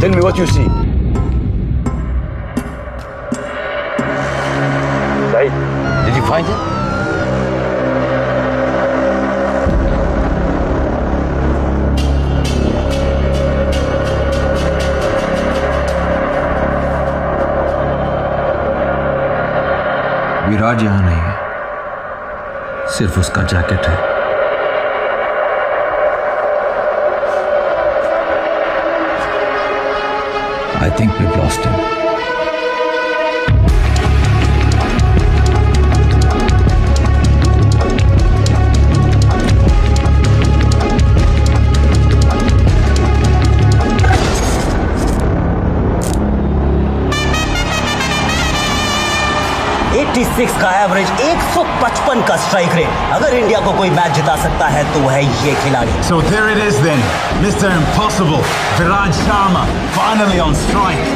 tell me what you see. Saeed, did you find it? विराज यहाँ नहीं है, सिर्फ उसका जैकेट है. I think we've lost him. का एवरेज, 155 का स्ट्राइक रेट. अगर इंडिया को कोई मैच जिता सकता है तो वह है ये खिलाड़ी. So there it is then, Mr. Impossible, Viraj Sharma, finally on strike.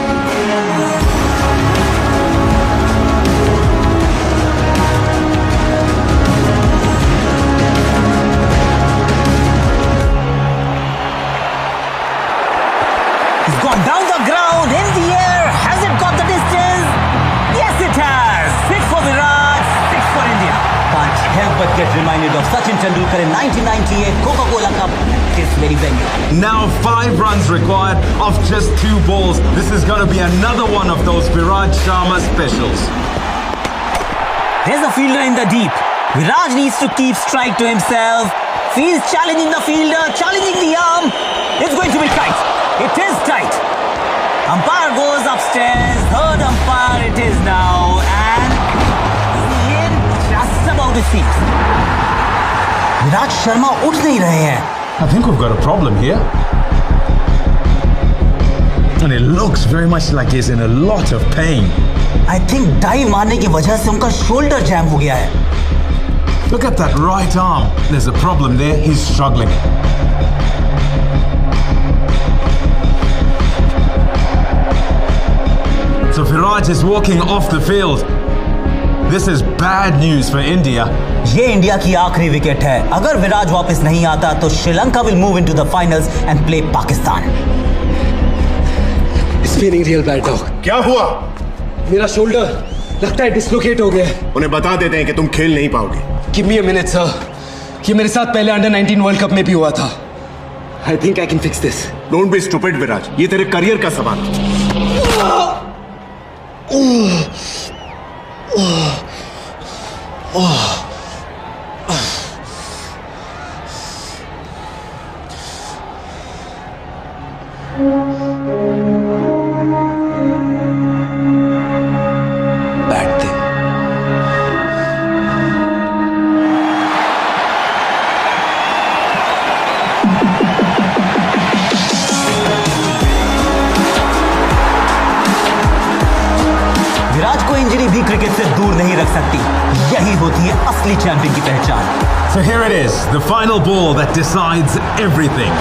He's gone down the ground, in the air. Has it got the distance? Yes, it has. 6 for Viraj, 6 for India. Can't help but get reminded of Sachin Tendulkar in 1998 Coca-Cola Cup at this very venue. Now 5 runs required off just 2 balls. This is going to be another one of those Viraj Sharma specials. There's a fielder in the deep. Viraj needs to keep strike to himself. Feels challenging the fielder, challenging the arm. It's going to be tight. It is tight. Umpire goes upstairs. Third umpire it is now. And in just about his feet. Viraj Sharma उठ नहीं रहे हैं. I think we've got a problem here. And it looks very much like he's in a lot of pain. I think डाई मारने की वजह से उनका शोल्डर जैम हो गया है. Look at that right arm. There's a problem there. He's struggling. So Viraj is walking off the field. This is bad news for India. ये इंडिया की आखिरी विकेट है. अगर विराज वापस नहीं आता तो Sri Lanka will move into the finals and play Pakistan. It's feeling real bad, dog. क्या हुआ? मेरा शोल्डर लगता है डिस्लोकेट हो गया है. उन्हें बता देते हैं कि तुम खेल नहीं पाओगे. Give me a minute, sir. ये मेरे साथ पहले अंडर 19 वर्ल्ड कप में भी हुआ था. I think I can fix this. Don't be stupid, विराज. ये तेरे करियर का सवाल है. बैठ दे. विराज को इंजरी भी क्रिकेट से दूर नहीं रख सकती. यही होती है असली चैंपियन की पहचान. So here it is, the final ball that decides everything.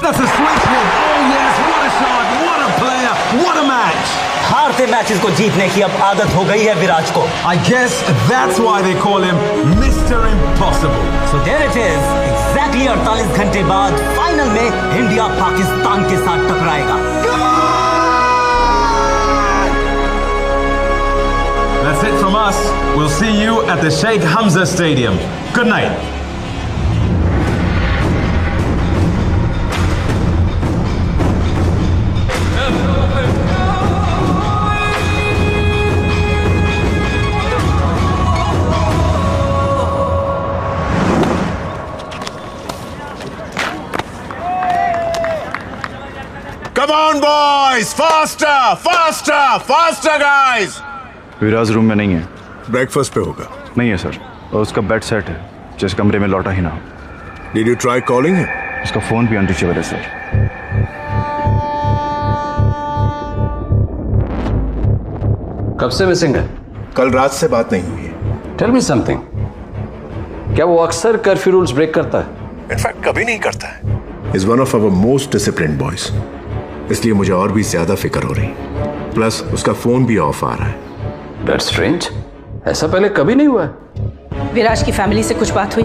That's a switch hit. Oh yes, what a shot, what a player, what a match. हारते मैचेस को जीतने की अब आदत हो गई है विराज को. I guess that's why they call him Mr. Impossible. So there it is. Exactly 48 घंटे बाद फाइनल में इंडिया पाकिस्तान के साथ टकराएगा. That's it from us. We'll see you at the Sheikh Hamza Stadium. Good night. Come on, boys! Faster! Faster! Faster, guys! Viraj room में नहीं है. Breakfast पे होगा. नहीं है सर, और उसका बेड सेट है जिस कमरे में लौटा ही ना हो. Did you try calling him? उसका फोन भी अनरीचेबल है सर. कब से मिसिंग है? कल रात से बात नहीं हुई है। टेल मी समथिंग, क्या वो अक्सर कर्फ्यू रूल्स ब्रेक करता है? इनफैक्ट कभी नहीं करता है। Is one of our most disciplined boys, इसलिए मुझे और भी ज्यादा फिक्र हो रही। प्लस उसका फोन भी ऑफ आ रहा है। दैट्स स्ट्रेंज, ऐसा पहले कभी नहीं हुआ है। विराज की फैमिली से कुछ बात हुई?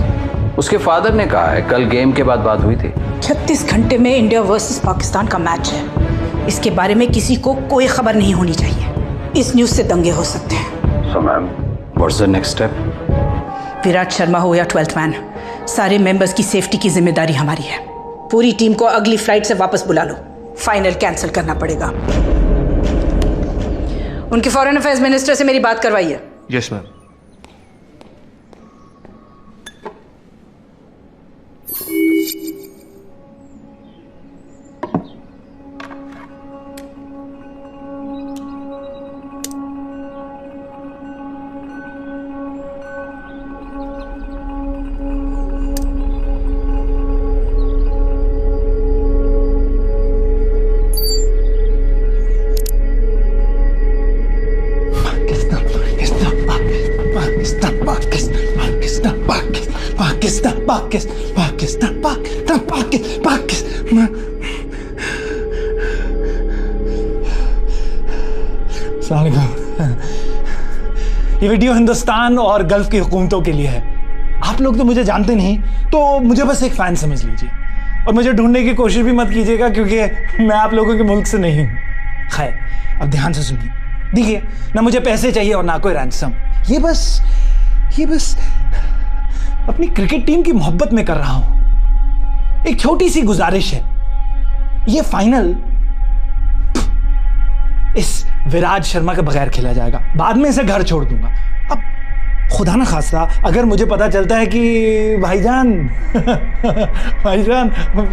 उसके फादर ने कहा है कल गेम के बाद बात हुई थी। 36 घंटे में इंडिया वर्सेस पाकिस्तान का मैच है, इसके बारे में किसी को कोई खबर नहीं होनी चाहिए। इस न्यूज से दंगे हो सकते हैं। So ma'am, what's the next step? Virat Sharma हो या 12th मैन, सारे मेंबर्स की सेफ्टी की जिम्मेदारी हमारी है। पूरी टीम को अगली फ्लाइट से वापस बुला लो, फाइनल कैंसिल करना पड़ेगा। उनके फॉरेन अफेयर्स मिनिस्टर से मेरी बात करवाइए। Yes ma'am. ये वीडियो हिंदुस्तान और गल्फ की हुकूमतों के लिए है। आप लोग तो मुझे जानते नहीं, तो मुझे बस एक फैन समझ लीजिए और मुझे ढूंढने की कोशिश भी मत कीजिएगा, क्योंकि मैं आप लोगों के मुल्क से नहीं हूं। खैर, अब ध्यान से सुनिए। देखिए, ना मुझे पैसे चाहिए और ना कोई रैंसम। ये बस अपनी क्रिकेट टीम की मोहब्बत में कर रहा हूं। एक छोटी सी गुजारिश है, ये फाइनल इस विराज शर्मा के बगैर खेला जाएगा। बाद में इसे घर छोड़ दूंगा। अब खुदा ना खास्ता अगर मुझे पता चलता है कि भाईजान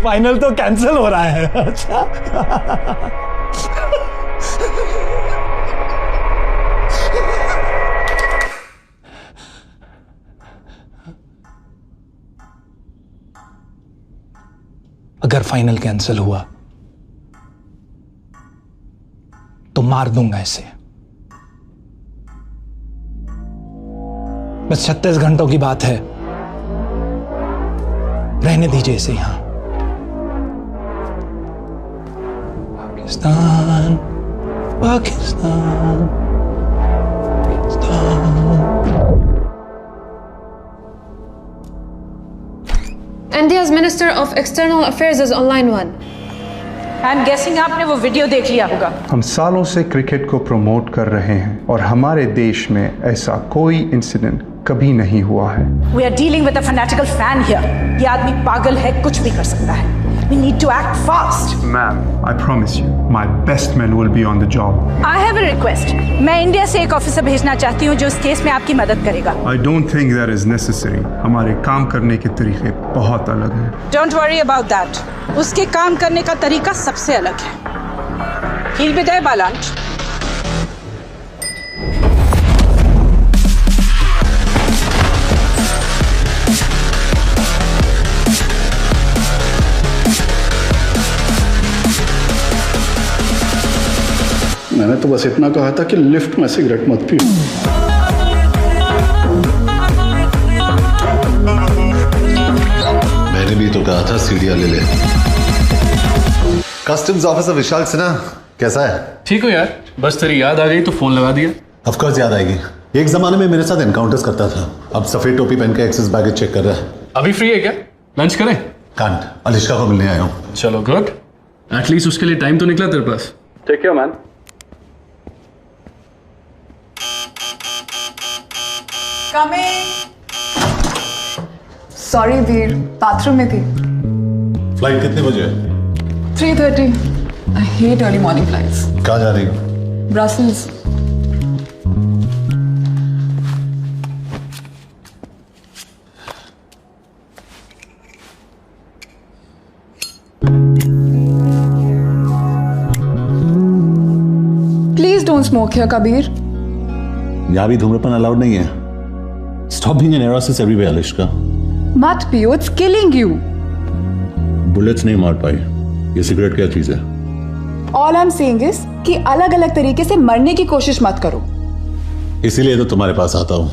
फाइनल तो कैंसिल हो रहा है। अच्छा अगर फाइनल कैंसिल हुआ तो मार दूंगा इसे। बस 36 घंटों की बात है, रहने दीजिए इसे यहां। Pakistan Pakistan India's Minister of External Affairs is online one. I am guessing आपने वो वीडियो देख लिया होगा। हम सालों से क्रिकेट को प्रमोट कर रहे हैं और हमारे देश में ऐसा कोई इंसिडेंट कभी नहीं हुआ है। We are dealing with a fanatical fan here. ये आदमी पागल है, कुछ भी कर सकता है। We need to act fast. Ma'am, I promise you, my best men will be on the job. I have a request. मैं इंडिया से एक ऑफिसर भेजना चाहती हूँ जो इस केस में आपकी मदद करेगा। I don't think that is necessary. हमारे काम करने के तरीके बहुत अलग हैं। Don't worry about that. उसके काम करने का तरीका सबसे अलग है। He'll be there by lunch. मैंने तो बस इतना कहा था कि लिफ्ट में सिगरेट मत पियो। मैंने भी तो कहा था सीढ़ियां ले ले। कस्टम्स ऑफिसर विशाल सिन्हा कैसा है? ठीक हो यार, बस तेरी याद आ गई तो फोन लगा दिया। ऑफ कोर्स याद आएगी, एक जमाने में मेरे साथ एनकाउंटर्स करता था, अब सफेद टोपी पहन के एक्सेस बैगेज चेक कर रहा है। अभी फ्री है क्या? लंच करें? कांट, अलिश्का को मिलने आया हूँ। चलो गुड, एटलीस्ट उसके लिए टाइम तो निकला तेरे पास। Take care man. Sorry Veer, bathroom में थी। फ्लाइट कितने बजे है? 3:30. I hate early morning flights. कहाँ जा रही हो? Brussels. Please don't smoke here, Kabir. यहाँ भी धूम्रपान अलाउड नहीं है। Stop being an neurosis everywhere, अलिश्का। मत पियो, it's killing you. बुलेट्स नहीं मार पाई। ये सिगरेट क्या चीज है? All I'm saying is कि अलग अलग तरीके से मरने की कोशिश मत करो। इसीलिए तो तुम्हारे पास आता हूं।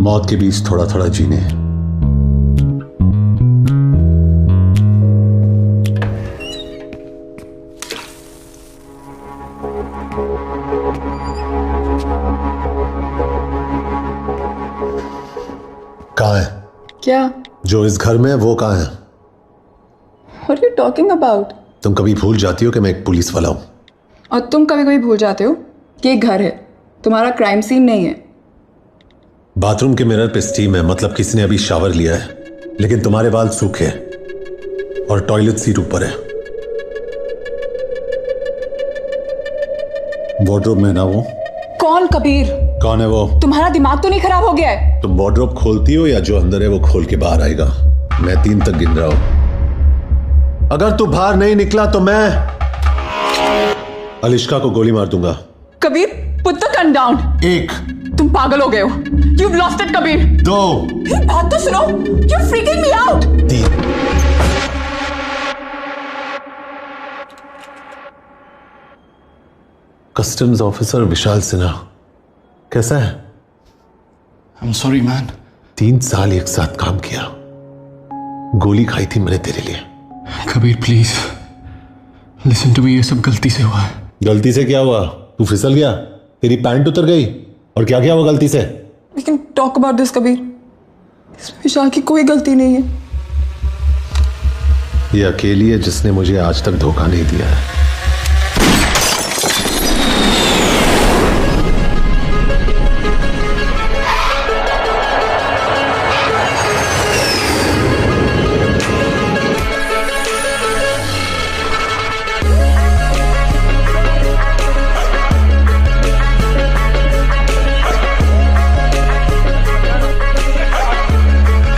मौत के बीच थोड़ा थोड़ा जीने। कहाँ है? क्या? जो इस घर में है वो कहाँ है? What are you talking about? तुम कभी भूल जाती हो कि मैं एक पुलिस वाला हूं? और तुम कभी कभी भूल जाते हो कि एक घर है, तुम्हारा क्राइम सीन नहीं है। बाथरूम के मिरर पे स्टीम है, मतलब किसी ने अभी शावर लिया है, लेकिन तुम्हारे बाल सूखे हैं और टॉयलेट सीट ऊपर है। वार्डरोब में ना वो। कौन कबीर? कौन है वो? तुम्हारा दिमाग तो नहीं खराब हो गया है? तुम वार्डरोब खोलती हो या जो अंदर है वो खोल के बाहर आएगा? मैं 3 तक गिन रहा हूं। अगर तू बाहर नहीं निकला तो मैं अलिश्का को गोली मार दूंगा। Kabir, put the gun down। 1। तुम पागल हो गए हो। You've lost it, Kabir. 2। बात तो सुनो। You're freaking me out। 3। Customs officer Vishal Sinha कैसा है? I'm sorry, man. 3 साल एक साथ काम किया, गोली खाई थी मैंने तेरे लिए। Kabir please listen to me, ये सब गलती से हुआ है। गलती से क्या हुआ? तू फिसल गया, तेरी पैंट उतर गई, और क्या किया वो गलती से? We can talk about this, Kabir. इसमें विशाल की कोई गलती नहीं है। ये अकेली है जिसने मुझे आज तक धोखा नहीं दिया है।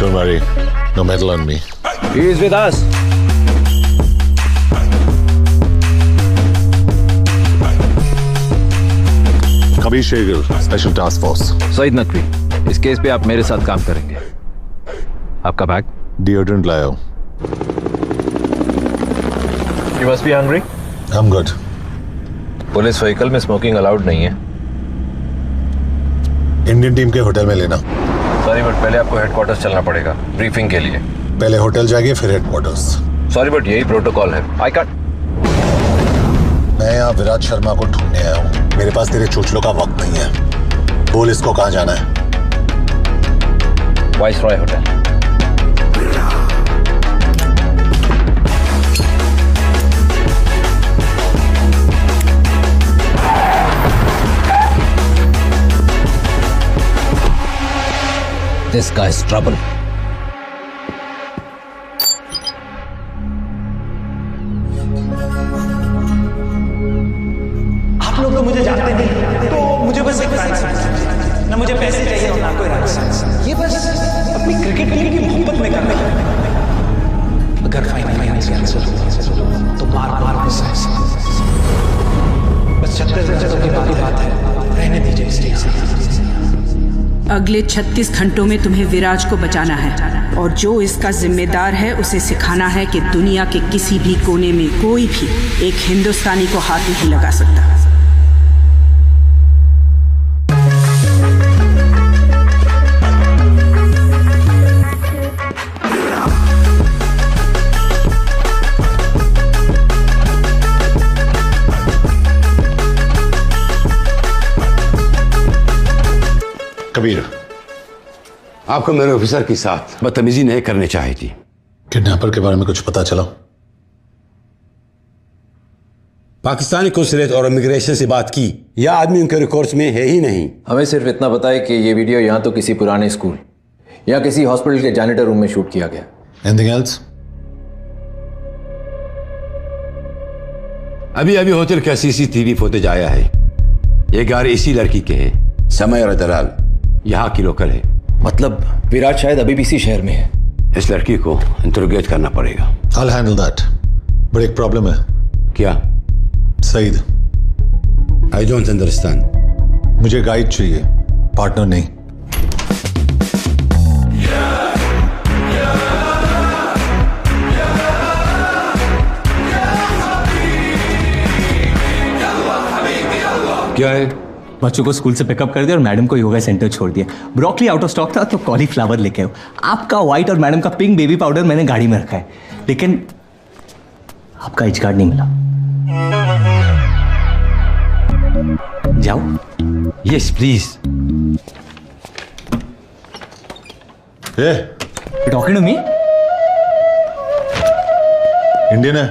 Don't worry, no meddle on me. He is with us. Kabir Shergill, special task force. Saeed Naqvi, इस केस पे आप मेरे साथ काम करेंगे। आपका बैग? डिओड्रेंट लाया हूं। You must be hungry? I'm good. Police vehicle में स्मोकिंग अलाउड नहीं है। इंडियन टीम के होटल में लेना। सॉरी बट पहले आपको हेडक्वार्टर्स चलना पड़ेगा ब्रीफिंग के लिए। पहले होटल जाएंगे फिर हेडक्वार्टर्स। सॉरी बट यही प्रोटोकॉल है। I can't. मैं यहाँ विराट शर्मा को ढूंढने आया हूँ। मेरे पास तेरे चोचलों का वक्त नहीं है। बोल इसको कहाँ जाना है? Viceroy hotel. This guy's trouble. आप लोग तो मुझे जानते नहीं, तो मुझे बस एक फैन, ना मुझे पैसे चाहिए और ना कोई राइट्स। ये बस अपनी क्रिकेट टीम की मोहब्बत में कर रहे हैं। अगर फाइनल कैंसिल हुआ तो बार गुस्सा है। बस 36 घंटों की बात है, रहने दीजिए इस चीज से। अगले 36 घंटों में तुम्हें विराज को बचाना है, और जो इसका जिम्मेदार है उसे सिखाना है कि दुनिया के किसी भी कोने में कोई भी एक हिंदुस्तानी को हाथ नहीं लगा सकता। कबीर, आपको मेरे ऑफिसर के साथ बदतमीजी नहीं करनी चाहिए थी। किडनैपर के बारे में कुछ पता चला? पाकिस्तानी कौंसलेट और इमिग्रेशन से बात की, यह आदमी उनके रिकॉर्ड्स में है ही नहीं। हमें सिर्फ इतना पता है कि ये वीडियो यहाँ तो किसी पुराने स्कूल या किसी हॉस्पिटल के जैनिटर रूम में शूट किया गया। Anything else? अभी होटल का सीसीटीवी फुटेज आया है। ये गाड़ी इसी लड़की के है, समयरा दलाल, यहाँ की लोकल है। मतलब विराट शायद अभी भी इसी शहर में है। इस लड़की को इंटरोगेट करना पड़ेगा। I'll handle that। बट एक प्रॉब्लम है। क्या? सईद। I don't understand। मुझे गाइड चाहिए, पार्टनर नहीं। क्या है? बच्चों को स्कूल से पिकअप कर दिया और मैडम को योगा सेंटर छोड़ दिया। ब्रोकली आउट ऑफ स्टॉक था तो कॉलीफ्लावर लेके आओ। आपका व्हाइट और मैडम का पिंक बेबी पाउडर मैंने गाड़ी में रखा है, लेकिन आपका एच कार्ड नहीं मिला। जाओ। Yes please. Talking to me? Indian है।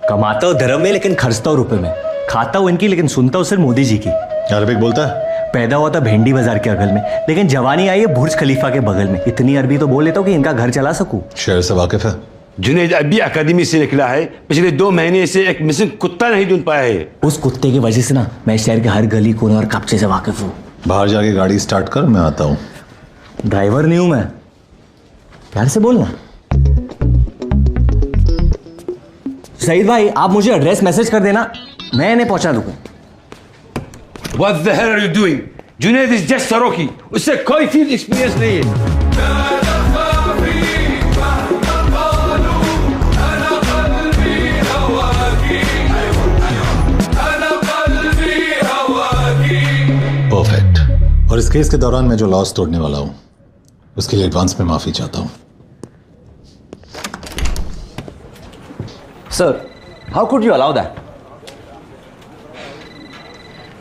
कमाता हूँ धर्म में लेकिन खर्चता हूँ रुपए में। खाता हूँ इनकी लेकिन सुनता हूँ सिर्फ मोदी जी की। अरबिक बोलता है? पैदा हुआ था भेंडी बाजार के अगल में, लेकिन जवानी आई है बुर्ज खलीफा के बगल में। इतनी अरबी तो बोल लेता हूँ कि इनका घर चला सकूं। शहर से वाकिफ है? जुनैद अभी अकादमी से निकला है, पिछले 2 महीने से एक मिसिंग कुत्ता नहीं ढूंढ पाया है। उस कुत्ते की वजह से ना मैं शहर के हर गली कोने और कब्जे से वाकिफ हूँ। बाहर जाके गाड़ी स्टार्ट कर, मैं आता हूँ। ड्राइवर नहीं हूं मैं, प्यार से बोलना। सईद भाई आप मुझे एड्रेस मैसेज कर देना, मैं इन्हें पहुंचा दूंगा। What the hell are you doing? Junaid is just सरोकी, उससे कोई फील्ड एक्सपीरियंस नहीं है। परफेक्ट। और इस केस के दौरान मैं जो लॉस तोड़ने वाला हूं उसके लिए एडवांस में माफी चाहता हूं। Sir, how could you allow that?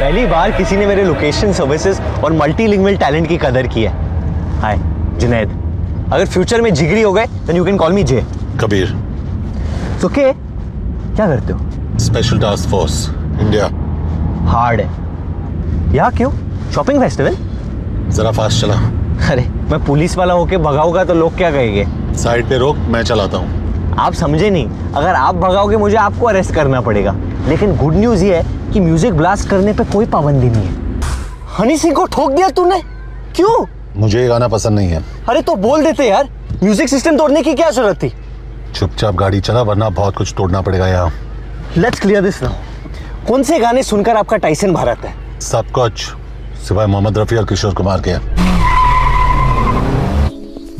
पहली बार किसी ने मेरे लोकेशन सर्विसेज और मल्टीलिंगुअल टैलेंट की कदर की है। हाय जुनैद, अगर फ्यूचर में जिगरी हो गए then you can call me J. Kabir. तो क्या करते हो? Special task force India. Hard है। यहाँ क्यों? Shopping festival? जरा फास्ट चला। अरे मैं पुलिस वाला होके भगाऊंगा तो लोग क्या कहेंगे? साइड पे रोक, मैं चलाता हूँ। आप समझे नहीं, अगर आप भगाओगे मुझे आपको अरेस्ट करना पड़ेगा। लेकिन गुड न्यूज ये है कि म्यूजिक ब्लास्ट करने पे कोई पाबंदी नहीं है। हनी सिंह को ठोक दिया तूने, क्यों? मुझे ये गाना पसंद नहीं है। अरे तो बोल देते यार, म्यूजिक सिस्टम तोड़ने की क्या जरूरत थी? चुपचाप गाड़ी चला वरना बहुत कुछ तोड़ना पड़ेगा यहाँ। Let's clear this now. कौन से गाने सुनकर आपका टाइसन भारत है? सब कुछ सिवाय मोहम्मद रफी और किशोर कुमार के।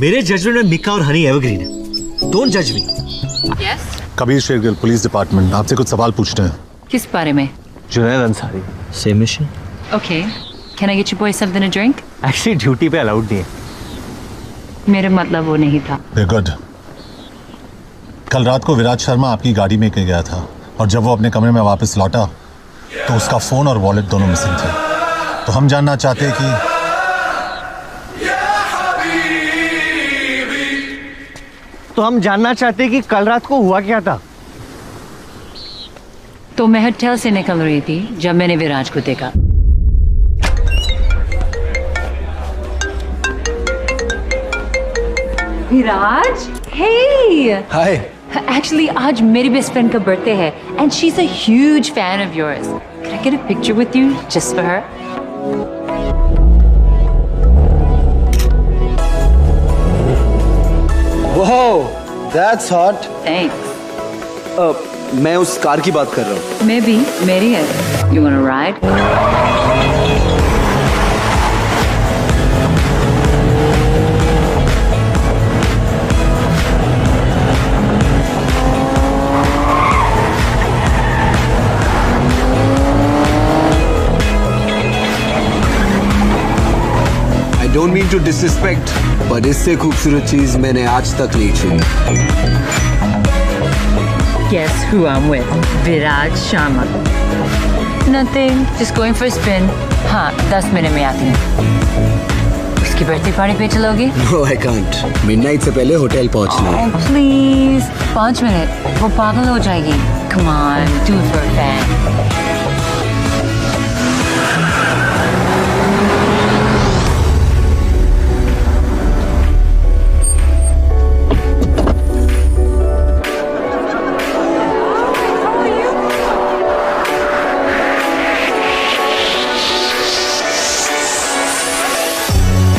मेरे जजमेंट में मिका और हनी एवरग्रीन है। डोंट जज me. Yes? Kabir Shergill, police department, आपसे कुछ सवाल पूछते हैं। किस बारे में? Junaid Ansari, same mission. Okay. Can I get you boys something to drink? Actually duty पे अलाउड नहीं है। मेरा मतलब वो नहीं था। गुड। कल रात को विराज शर्मा आपकी गाड़ी में गया था और जब वो अपने कमरे में वापस लौटा तो उसका फोन और वॉलेट दोनों मिसिंग थे। तो हम जानना चाहते हैं कि कल रात को हुआ क्या था? तो मैं होटल से निकल रही थी जब मैंने विराज को देखा। विराज, hey! हाय। Actually, आज मेरी बेस्ट फ्रेंड का बर्थडे है and she's a huge fan of yours. Can I get a picture with you just for her? Wow, that's hot. Thanks. मैं उस कार की बात कर रहा हूँ। मैं भी, मेरी है। You wanna ride? I don't mean to disrespect, but इससे खूबसूरत चीज मैंने आज तक नहीं छुई। Guess who I'm with? Viraj Sharma. Nothing. Just going for a spin. हाँ, 10 मिनट में आती हूँ। उसकी बर्थडे पार्टी पे चलोगे? No, I can't. Midnight से पहले होटल पहुँचना है। Oh, please. 5 मिनट. वो पागल हो जाएगी. Come on, do it for a fan.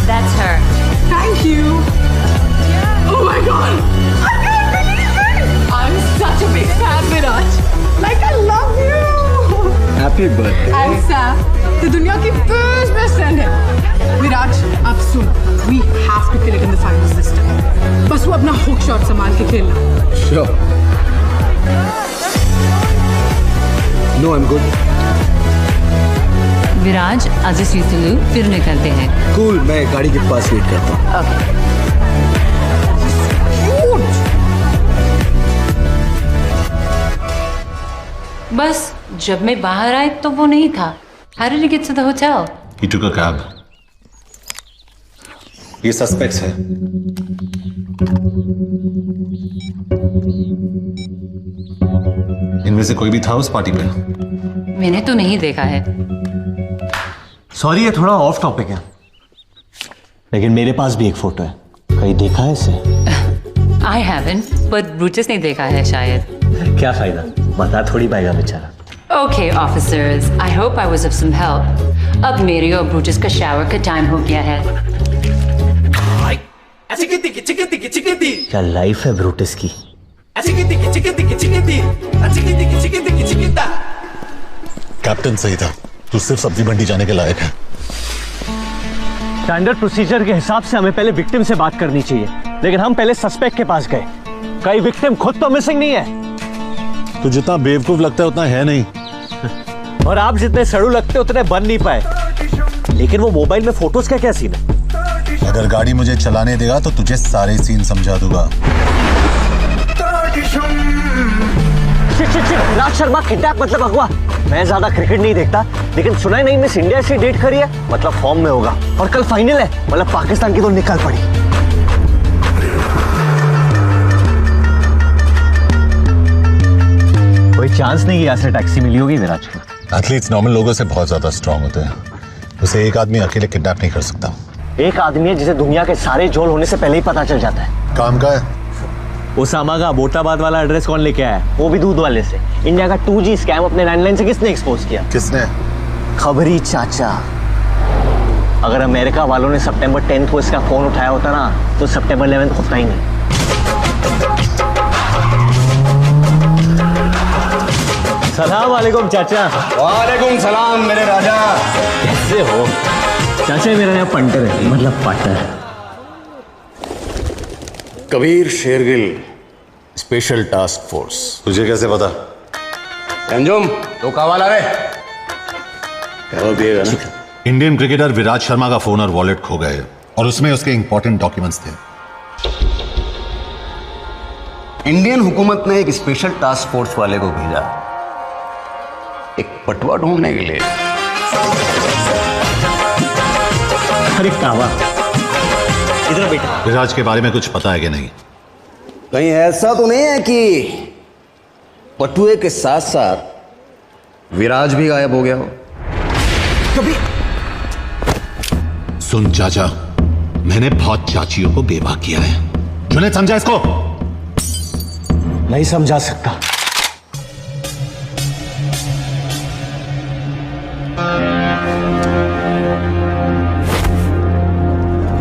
That's her. Thank you. Oh my God! I can't believe it! Happy birthday. ऐसा तो दुनिया की बेस्ट फ्रेंड है। विराज अब सुन, we have to kill it in the final system. बस वो अपना हुक शॉट संभाल के खेलना। Sure. No I am good. Viraj आज इस फिर निकलते हैं। कूल, मैं गाड़ी के पास वेट करता हूँ। ओके। बस जब मैं बाहर आई तो वो नहीं था। How did he get to the hotel? He took a cab. ये सस्पेक्ट्स है। इनमें से कोई भी था उस पार्टी पे? मैंने तो नहीं देखा है। सॉरी, ये थोड़ा ऑफ टॉपिक है, लेकिन मेरे पास भी एक फोटो है। कहीं देखा है इसे? I haven't, but ब्रूटस ने देखा है शायद। क्या फायदा, बता थोड़ी पाएगा बेचारा। Okay, officers, I hope I was of some help. अब मेरे और ब्रूटस का शावर का टाइम हो गया है। क्या लाइफ है ब्रूटस की। कैप्टन सही था, तू सिर्फ सब्जी मंडी जाने के लायक है। स्टैंडर्ड प्रोसीजर के हिसाब से हमें पहले विक्टिम से बात करनी चाहिए, लेकिन हम पहले सस्पेक्ट के पास गए। कहीं विक्टिम खुद तो मिसिंग नहीं है। तू जितना बेवकूफ लगता है उतना है नहीं। और आप जितने सड़ू लगते उतने बन नहीं पाए। लेकिन वो मोबाइल में फोटोज का क्या सीन है? अगर गाड़ी मुझे चलाने देगा तो तुझे सारे सीन समझा दूंगा। विराज शर्मा किडनैप मतलब अगवा। मैं ज्यादा क्रिकेट नहीं देखता, लेकिन सुना ही नहीं मिस इंडिया से डेट करी है, मतलब फॉर्म में होगा। और कल फाइनल है, मतलब पाकिस्तान की तो निकल पड़ी। कोई चांस नहीं यहाँ से टैक्सी मिली होगी विराज को। एथलीट्स नॉर्मल लोगों से बहुत ज्यादा स्ट्रांग होते हैं, उसे एक आदमी अकेले किडनैप नहीं कर सकता। एक आदमी है जिसे दुनिया के सारे झोल होने से पहले ही पता चल जाता है। काम का है। ओसामा का अबोटाबाद वाला एड्रेस कौन लेके आया? वो भी दूध वाले से। इंडिया का 2G स्कैम अपने लैंडलाइन से किसने एक्सपोज किया? किसने? खबरी चाचा। अगर अमेरिका वालों ने सितंबर 10 को इसका फोन उठाया होता ना, तो सितंबर 11 होता ही नहीं। सलाम वालेकुम चाचा। वालेकुम सलाम मेरे राजा। कैसे हो? चाचा मेरा नाम पंटर है, मतलब partner. Kabir Shergill, special task force. तुझे कैसे पता? अंजुम तो कावाला रे। इंडियन क्रिकेटर विराट शर्मा का फोन और वॉलेट खो गए और उसमें उसके इंपॉर्टेंट डॉक्यूमेंट्स थे। इंडियन हुकूमत ने एक स्पेशल टास्क फोर्स वाले को भेजा एक पटवा ढूंढने के लिए। अरे कावा, इधर बेटा। विराज के बारे में कुछ पता है कि नहीं? कहीं ऐसा तो नहीं है कि पटुए के साथ साथ विराज भी गायब हो गया हो? कभी सुन चाचा, मैंने बहुत चाचियों को बेवा किया है। जुनेद समझा इसको? नहीं समझा सकता।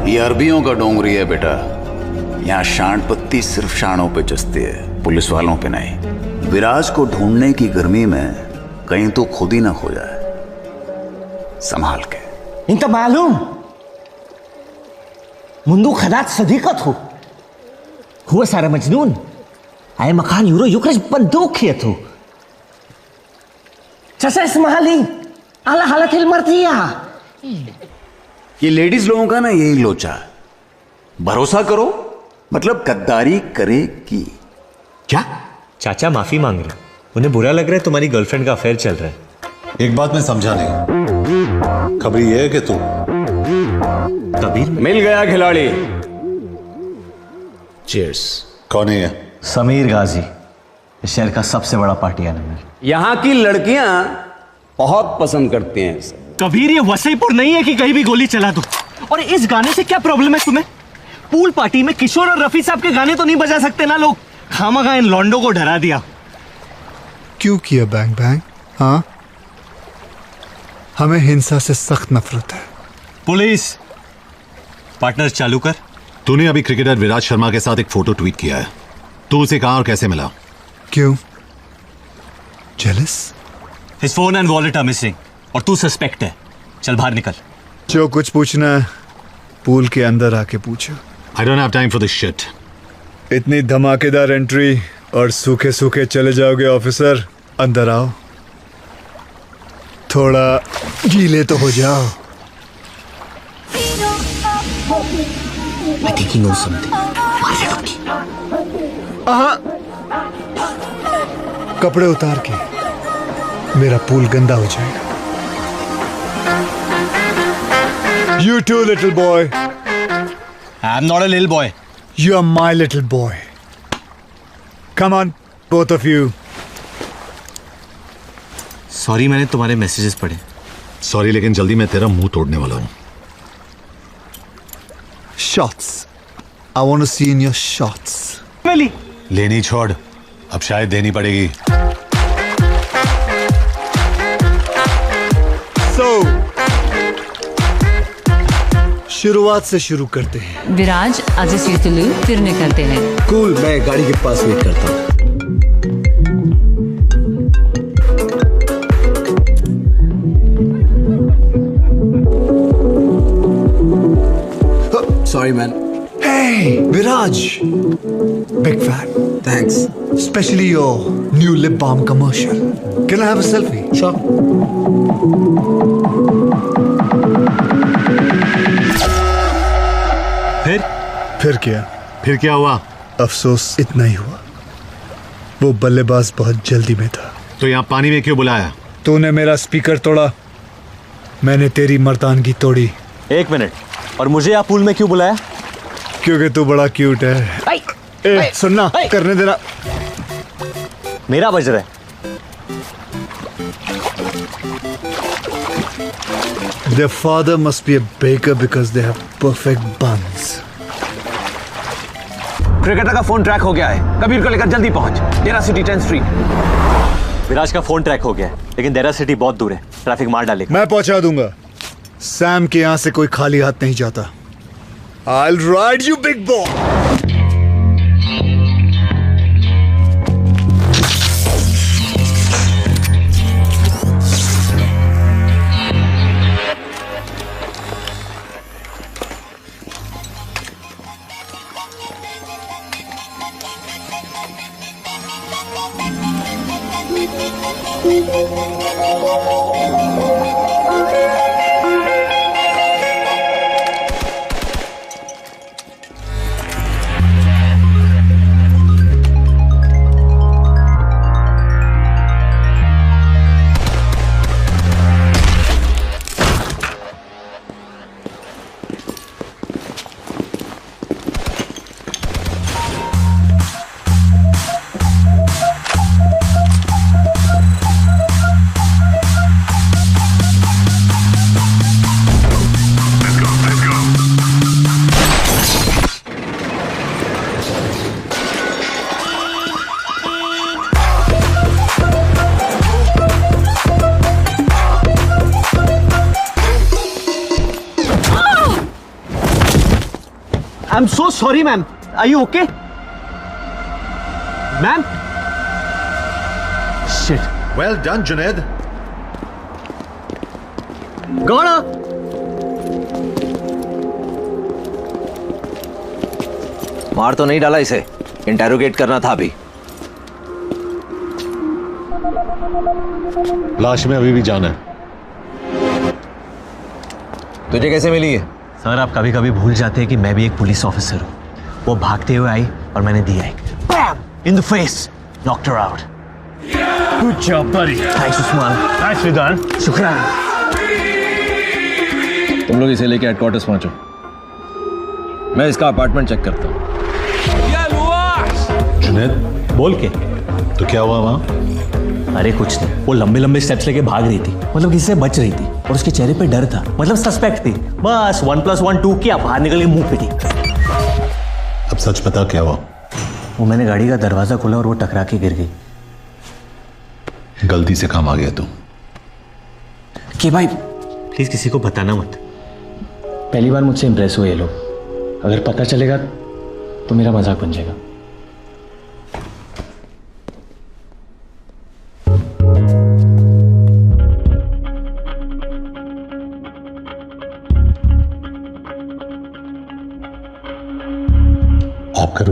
ये अरबियों का डोंगरी है बेटा। यहाँ शांड पत्ती सिर्फ शानों पे जचती है, पुलिस वालों पे नहीं। विराज को ढूंढने की गर्मी में कहीं तो खुद ही ना खो जाए। संभाल के। इंत मालूम मुंदू खदात सदीकत हो हुआ सारा मजनून आए मकान यूरो युक्रज बंदूक किए थो चसा इस्माइली आला हालत हिल मरतिया। ये लेडीज लोगों का ना यही लोचा है, भरोसा करो मतलब गद्दारी करेगी। क्या? चाचा माफी मांग रहे, उन्हें बुरा लग रहा है तुम्हारी गर्लफ्रेंड का अफेयर चल रहा है। एक बात मैं समझा नहीं, खबर ये है कि तू कबीर मिल गया खिलाड़ी। चीयर्स। कौन है ये? समीर गाजी, इस शहर का सबसे बड़ा पार्टी एनिमल। यहाँ की लड़कियां बहुत पसंद करती हैं इसे। कबीर ये वसीपुर नहीं है कि कहीं भी गोली चला दो। और इस गाने से क्या प्रॉब्लम है तुम्हें? पूल पार्टी में किशोर और रफी साहब के गाने तो नहीं बजा सकते ना लोग? खामखा इन लॉन्डो को डरा दिया। क्यों किया बैंग बैंग? हाँ, हमें हिंसा से सख्त नफरत है। पुलिस पार्टनर चालू कर। तूने अभी क्रिकेटर विराट शर्मा के साथ एक फोटो ट्वीट किया है, तू उसे कहां और कैसे मिला? क्यों? Jealous? His phone and wallet are missing. और तू सस्पेक्ट है. चल बाहर निकल. जो कुछ पूछना है पूल के अंदर आके पूछो. I don't have time for this shit. इतनी धमाकेदार एंट्री और सूखे सूखे चले जाओगे ऑफिसर. अंदर आओ. थोड़ा गीले तो हो जाओ. I think he knows something. कपड़े उतार के मेरा पूल गंदा हो जाएगा. You too, little boy. I'm not a little boy. You are my little boy. Come on, both of you. Sorry, मैंने तुम्हारे मैसेजेस पढ़े. Sorry, लेकिन जल्दी मैं तेरा मुंह तोड़ने वाला हूँ. Shots. I want to see in your shots. मेली. लेनी छोड़. अब शायद देनी पड़ेगी. So, शुरुआत से शुरू करते हैं. विराज आज से तुलू फिर निकलते हैं. कूल, मैं गाड़ी के पास वेट करता हूँ. Sorry, man. Hey, Viraj. Big fan. Thanks. Especially your new lip balm commercial. Can I have a selfie? Sure. फिर क्या? फिर क्या हुआ? अफसोस इतना ही हुआ. वो बल्लेबाज बहुत जल्दी में था. तो यहाँ पानी में क्यों बुलाया? तूने मेरा स्पीकर तोड़ा, मैंने तेरी मर्दानगी तोड़ी. 1 मिनट. और मुझे आप पूल में क्यों बुलाया? क्योंकि तू बड़ा क्यूट है. ए, सुनना, करने देना. मेरा बज रहा है. Their father must be a baker because they have perfect buns. Cricketer का फोन ट्रैक हो गया है. कबीर को लेकर जल्दी पहुंच. डेरा सिटी 10th स्ट्रीट. विराज का फोन ट्रैक हो गया है, लेकिन डेरा सिटी बहुत दूर है. ट्रैफिक मार डालेगा. मैं पहुंचा दूंगा. सैम के यहां से कोई खाली हाथ नहीं जाता. I'll ride you, big boy. I'm so sorry, ma'am. Are you okay? Ma'am? Shit. Well done, Junaid. Gona! मार तो नहीं डाला इसे. इंटेरोगेट करना था अभी. लाश में अभी भी जान है. तुझे कैसे मिली है? सर, आप कभी कभी भूल जाते हैं कि मैं भी एक पुलिस ऑफिसर हूँ. वो भागते हुए आई और मैंने दिया एक bam in the face. Knocked her out. Good job buddy. Thanks Usman. Thanks Vidan. शुक्रिया. तुम लोग इसे लेके हेडक्वार्टर्स पहुंचो. मैं इसका अपार्टमेंट चेक करता हूँ. जुनैद, बोल के. तो क्या हुआ वहाँ? अरे कुछ नहीं. वो लंबे लंबे स्टेप्स लेके भाग रही थी. मतलब किसी से बच रही थी और उसके चेहरे पे डर था. मतलब सस्पेक्ट थी. बस 1+1 2 किया, बाहर निकल के मुंह पिटी. अब सच पता क्या हुआ? वो मैंने गाड़ी का दरवाजा खोला और वो टकरा के गिर गई. गलती से काम आ गया तू. कि भाई प्लीज किसी को बताना मत. पहली बार मुझसे इंप्रेस हुए ये लोग. अगर पता चलेगा तो मेरा मजाक बन जाएगा.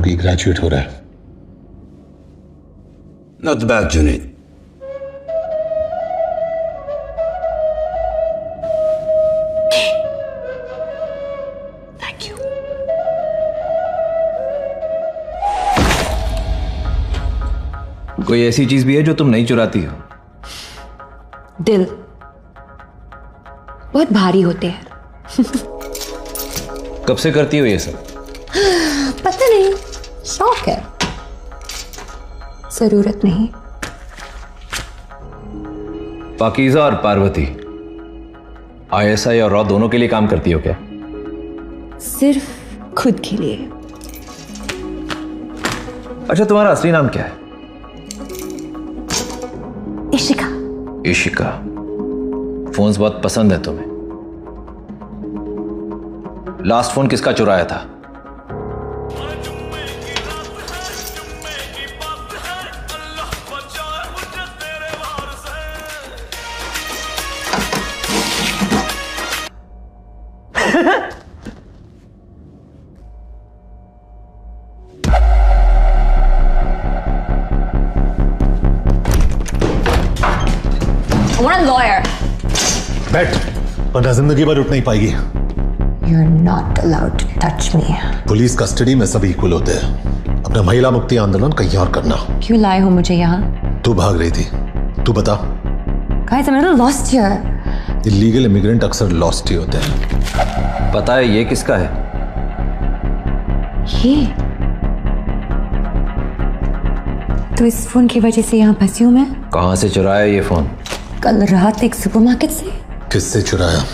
होगी, ग्रेजुएट हो रहा है। Not bad Junaid. Thank you. कोई ऐसी चीज भी है जो तुम नहीं चुराती हो? दिल बहुत भारी होते हैं। कब से करती हो ये सब? पता नहीं, शौक है, जरूरत नहीं। पाकीज़ा और पार्वती ISI और रॉ दोनों के लिए काम करती हो क्या? सिर्फ खुद के लिए। अच्छा, तुम्हारा असली नाम क्या है? इशिका। इशिका। फोन्स बहुत पसंद है तुम्हें। लास्ट फोन किसका चुराया था? I want a lawyer. बैठ, वरना जिंदगी भर उठ नहीं पाएगी। You're not allowed to touch me. Police custody में सब इक्वल होते हैं। अपना महिला मुक्ति आंदोलन कहीं और करना। क्यों लाए हो मुझे यहाँ? तू भाग रही थी, तू बता। Guys, I'm a little lost here. Illegal immigrant अक्सर लॉस्ट ही होते हैं। पता है ये किसका है? ये तो इस फोन की वजह से यहाँ फंसी हूँ मैं। कहां से चुराया ये फोन? कल रात एक सुपरमार्केट से। किससे चुराया?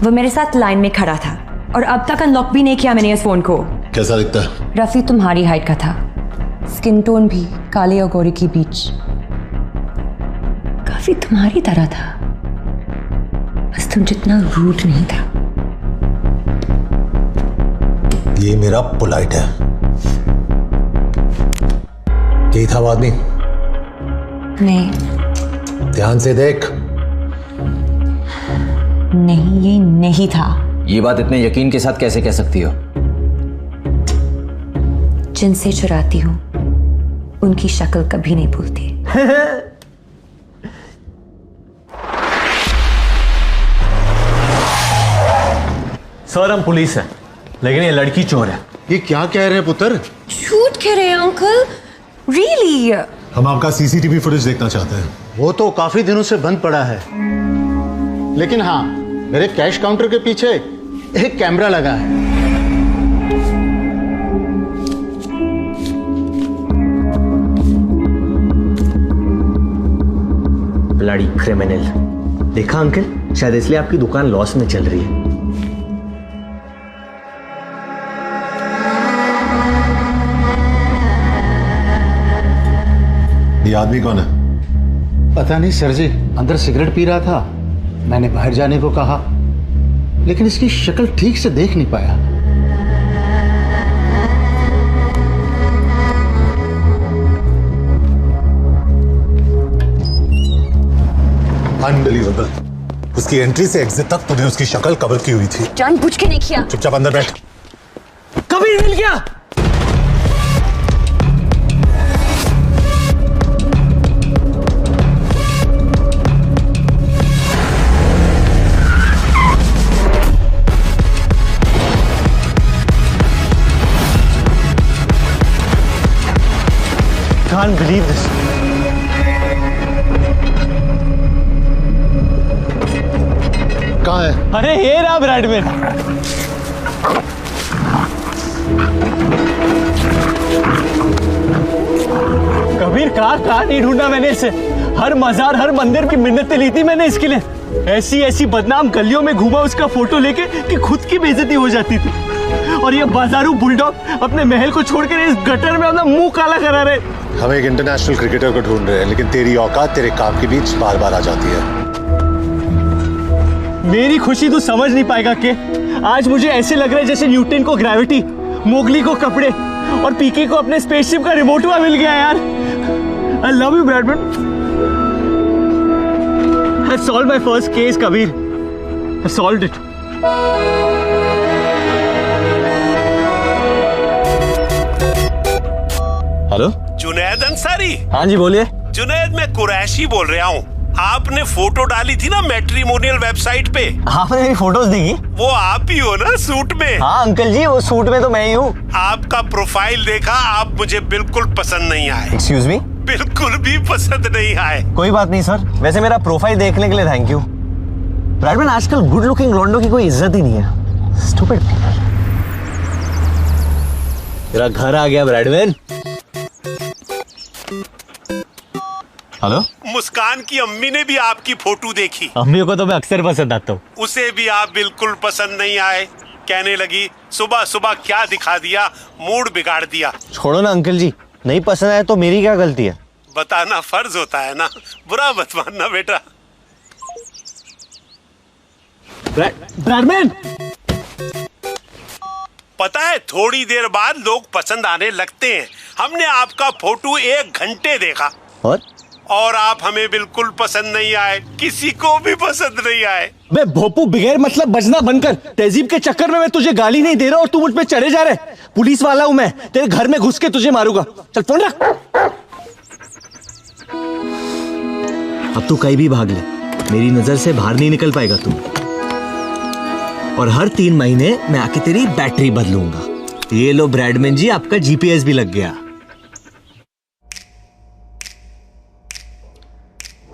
वो मेरे साथ लाइन में खड़ा था और अब तक अनलॉक भी नहीं किया मैंने इस फोन को। कैसा दिखता है? रफी तुम्हारी हाइट का था, स्किन टोन भी काले और गोरे के बीच, काफी तुम्हारी तरह था, बस तुम जितना रूट नहीं था। ये मेरा पोलाइट है। यही था वो आदमी? नहीं। ध्यान से देख। नहीं, ये नहीं था। ये बात इतने यकीन के साथ कैसे कह सकती हो? जिनसे चुराती हूं उनकी शक्ल कभी नहीं भूलती। सर, हम पुलिस हैं, लेकिन ये लड़की चोर है। ये क्या कह रहे हैं पुत्र? झूठ कह रहे हैं अंकल। रियली? हम आपका सीसीटीवी फुटेज देखना चाहते हैं। वो तो काफी दिनों से बंद पड़ा है, लेकिन हाँ, मेरे कैश काउंटर के पीछे एक कैमरा लगा है। Bloody criminal. देखा अंकल, शायद इसलिए आपकी दुकान लॉस में चल रही है। ये आदमी कौन है? पता नहीं सर जी, अंदर सिगरेट पी रहा था, मैंने बाहर जाने को कहा, लेकिन इसकी शक्ल ठीक से देख नहीं पाया। अनबिलीवेबल। उसकी एंट्री से एग्जिट तक तूने उसकी शक्ल कवर की हुई थी। जानबूझ के नहीं किया। चुपचाप अंदर बैठ। कबीर मिल गया। Can't believe this. कहाँ है? अरे ये रहा ब्रैडमैन। कबीर कहाँ नहीं ढूंढा मैंने इसे। हर मजार, हर मंदिर की मिन्नतें ली थी मैंने इसके लिए। ऐसी ऐसी बदनाम गलियों में घूमा उसका फोटो लेके कि खुद की बेइज्जती हो जाती थी। और ये बाजारू बुलडॉग अपने महल को छोड़कर इस गटर में अपना मुंह काला करा रहे। हम एक इंटरनेशनल क्रिकेटर को ढूंढ रहे हैं, लेकिन तेरी औकात तेरे काम के बीच बार बार आ जाती है। मेरी खुशी तू समझ नहीं पाएगा कि आज मुझे ऐसे लग रहा है जैसे न्यूटन को ग्रेविटी, मोगली को कपड़े और पीके को अपने स्पेसशिप का रिमोट हुआ मिल गया यार। I love you, Bradman. I solved my first case, Kabir. I solved it. Hello Junaid Ansari. हाँ जी बोलिए। जुनैद, मैं कुरैशी बोल रहा हूँ। आपने फोटो डाली थी ना मैट्रिमोनियल वेबसाइट पे। आपने मेरी फोटोज देखी? वो आप ही हो ना सूट में? हाँ अंकल जी, वो सूट में तो मैं ही हूँ। आपका प्रोफाइल देखा, आप मुझे बिल्कुल पसंद नहीं आए। Excuse me? बिल्कुल भी पसंद नहीं आए। कोई बात नहीं सर, वैसे मेरा प्रोफाइल देखने के लिए थैंक यू। ब्रैडमैन, आजकल गुड लुकिंग लॉन्डो की कोई इज्जत ही नहीं है। स्टूपिड। तेरा घर आ गया ब्रैडमैन। हेलो? मुस्कान की अम्मी ने भी आपकी फोटो देखी। अम्मी को तो मैं अक्सर पसंद आता हूँ। उसे भी आप बिल्कुल पसंद नहीं आए। कहने लगी सुबह सुबह क्या दिखा दिया, मूड बिगाड़ दिया। छोड़ो ना अंकल जी, नहीं पसंद आया तो मेरी क्या गलती है? बताना फर्ज होता है ना, बुरा मत मानना बेटा। ब्रैडमैन, पता है थोड़ी देर बाद लोग पसंद आने लगते हैं। हमने आपका फोटो 1 घंटे देखा और आप हमें बिल्कुल पसंद नहीं आए, किसी को भी पसंद नहीं आए। बे भोपू, बगैर मतलब बजना बनकर तहजीब के चक्कर में मैं तुझे गाली नहीं दे रहा और तू मुझ पे चढ़े जा रहा है। पुलिस वाला हूं मैं, तेरे घर में घुस के तुझे मारूंगा। चल फोन रख। अब तू कहीं भी भाग ले, मेरी नजर से बाहर नहीं निकल पाएगा तू। और हर 3 महीने मैं आके तेरी बैटरी बदलूंगा। ये लो ब्रैडमैन जी, आपका जीपीएस भी लग गया।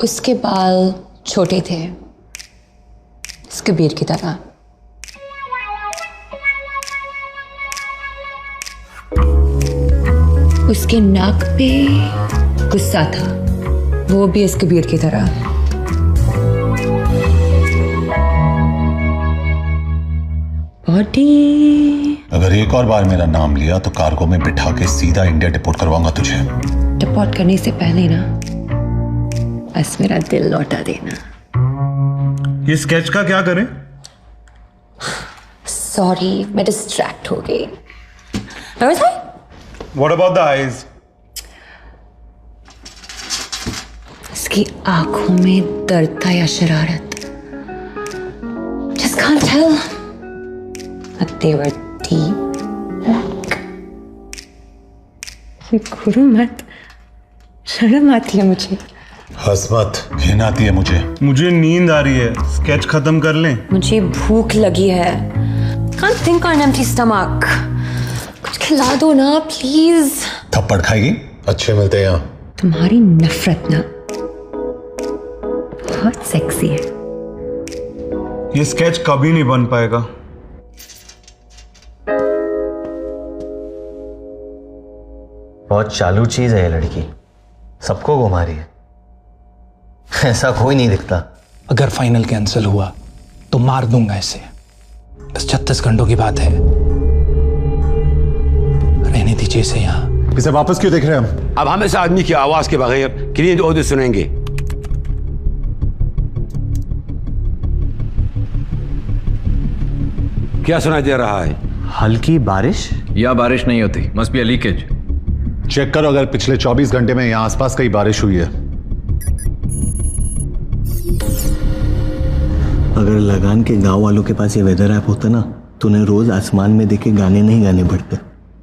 उसके बाल छोटे थे, इस कबीर की तरह। उसके नाक पे गुस्सा था, वो भी इस कबीर की तरह। बॉडी। अगर एक और बार मेरा नाम लिया तो कार्गो में बिठा के सीधा इंडिया डिपोर्ट करवाऊंगा तुझे। डिपोर्ट करने से पहले ना बस मेरा दिल लौटा देना। ये स्केच का क्या करें? सॉरी, मैं डिस्ट्रैक्ट हो गई। What about the eyes? उसकी आंखों में दर्द था या शरारत? Just can't tell. But they were deep. गुरु मत, शर्म आती है मुझे। हंस मत, घिन आती है मुझे नींद आ रही है, स्केच खत्म कर लें। मुझे भूख लगी है। Can't think on an empty stomach. कुछ खिला दो ना प्लीज। थप्पड़ खाएगी? अच्छे मिलते हैं यहाँ। तुम्हारी नफरत ना बहुत सेक्सी है। ये स्केच कभी नहीं बन पाएगा। बहुत चालू चीज है ये लड़की, सबको घुमा रही है। ऐसा कोई नहीं दिखता। अगर फाइनल कैंसिल हुआ तो मार दूंगा इसे। बस 36 घंटों की बात है, रहने दीजिए इसे यहाँ। इसे वापस क्यों देख रहे हैं हम? अब हम इस आदमी की आवाज के बगैर क्लीन ऑडियो सुनेंगे। क्या सुनाई दे रहा है? हल्की बारिश या बारिश नहीं होती, must be a leakage. Check करो अगर पिछले 24 घंटे में यहाँ आसपास कहीं बारिश हुई है। अगर लगान के गांव वालों के पास ये वेदर ऐप होता ना तो उन्हें रोज आसमान में देखे गाने नहीं गाने पड़ते।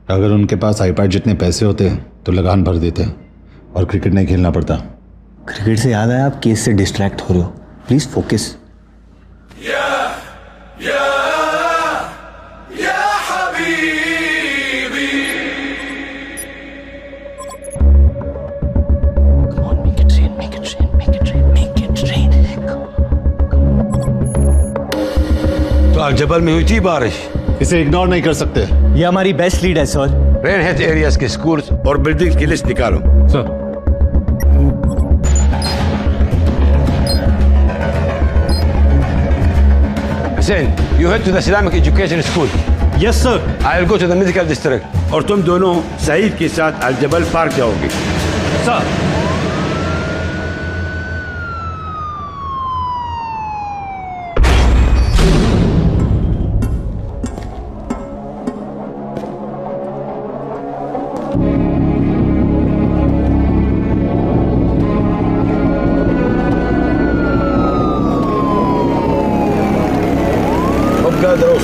अगर उनके पास आईपैड जितने पैसे होते तो लगान भर देते और क्रिकेट नहीं खेलना पड़ता। क्रिकेट से याद आया, आप केस से डिस्ट्रैक्ट हो रहे हो, प्लीज फोकस। जबल में हुई थी बारिश, इसे इग्नोर नहीं कर सकते। ये हमारी बेस्ट लीड है सर। रेन हेड एरियाज के स्कूल्स और बिल्डिंग्स की लिस्ट निकालो। Sir, Hussein, you head to the Islamic Education School. Yes sir. I'll go to the medical district. और तुम दोनों सईद के साथ अल जबल पार्क जाओगे। सर।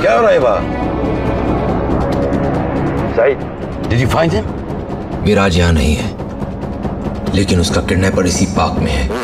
क्या हो रहा है वहाँ? Saeed, Did you find him? विराज यहाँ नहीं है, लेकिन उसका किडनैपर इसी पार्क में है।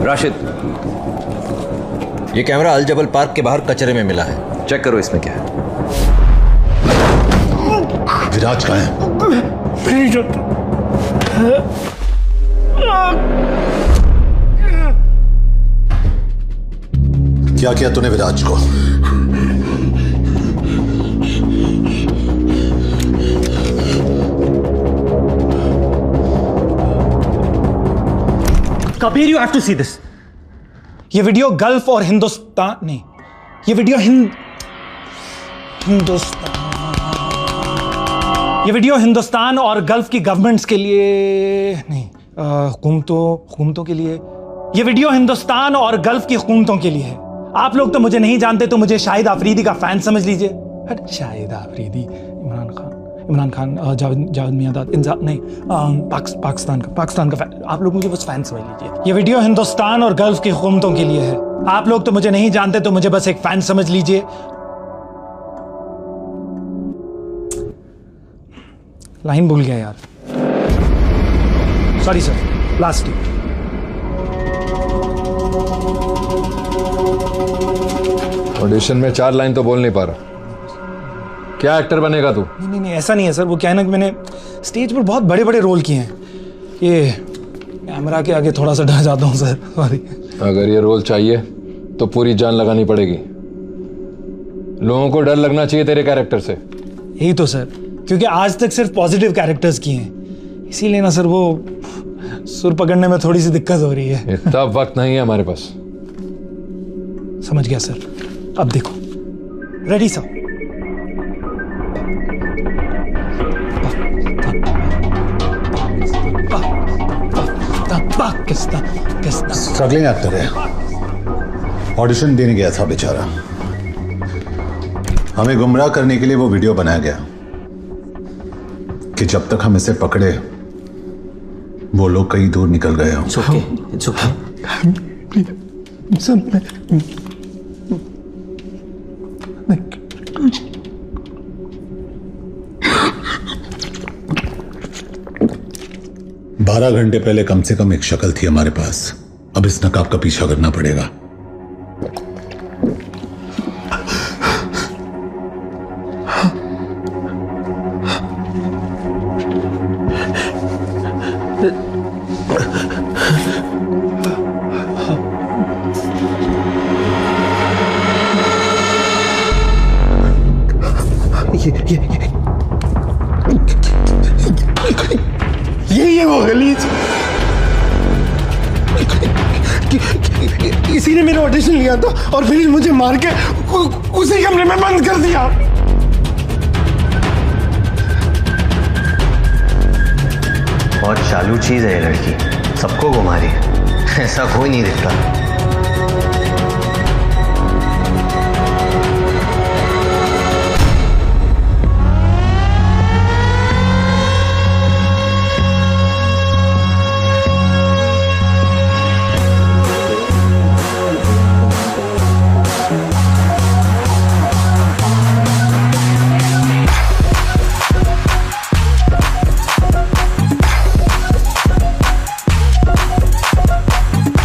राशिद, ये कैमरा अल जबल पार्क के बाहर कचरे में मिला है, चेक करो इसमें क्या है। विराज कहाँ है? नहीं जानता। क्या किया तूने विराज को? Kabir, you have to see this. ये वीडियो गल्फ और हिंदुस्तान नहीं, ये वीडियो हिंदुस्तान और गल्फ की गवर्नमेंट्स के लिए नहीं, हुकूमतों के लिए। ये वीडियो हिंदुस्तान और गल्फ की हुकूमतों के लिए है। आप लोग तो मुझे नहीं जानते, तो मुझे शाहिद आफरीदी का फैन समझ लीजिए। शाहिद आफरीदी, इमरान खान, जावेद मियांदाद, नहीं, पाकिस्तान का फैन। आप लोग मुझे बस फैन समझ लीजिए। ये वीडियो हिंदुस्तान और गल्फ की हुकूमतों के लिए है। आप लोग तो मुझे नहीं जानते, तो मुझे बस एक फैन समझ लीजिए। लाइन भूल गया यार, सॉरी सर, लास्ट ही। ऑडिशन में 4 लाइन तो बोल नहीं पा रहा। क्या एक्टर बनेगा तू? नहीं, ऐसा नहीं है सर। वो क्या है ना कि मैंने स्टेज पर बहुत बड़े बड़े रोल किए हैं। ये कैमरा के आगे थोड़ा सा डर जाता हूँ सर, सॉरी। अगर ये रोल चाहिए तो पूरी जान लगानी पड़ेगी। लोगों को डर लगना चाहिए तेरे कैरेक्टर से। यही तो सर, क्योंकि आज तक सिर्फ पॉजिटिव कैरेक्टर्स किए हैं, इसीलिए ना सर वो सुर पकड़ने में थोड़ी सी दिक्कत हो रही है। इतना वक्त नहीं है हमारे पास। समझ गया सर। अब देखो, रेडी सर। स्ट्रगलिंग एक्टर है, ऑडिशन देने गया था बेचारा। हमें गुमराह करने के लिए वो वीडियो बनाया गया कि जब तक हम इसे पकड़े वो लोग कहीं दूर निकल गए हों। It's okay. बारह घंटे पहले कम से कम एक शक्ल थी हमारे पास। अब इस नकाब का पीछा करना पड़ेगा। यही है वो गलीज, इसी ने मेरा ऑडिशन लिया था और फिर मुझे मार के उसी कमरे में बंद कर दिया। बहुत चालू चीज है ये लड़की, सबको घुमा रही है। ऐसा कोई नहीं दिखता।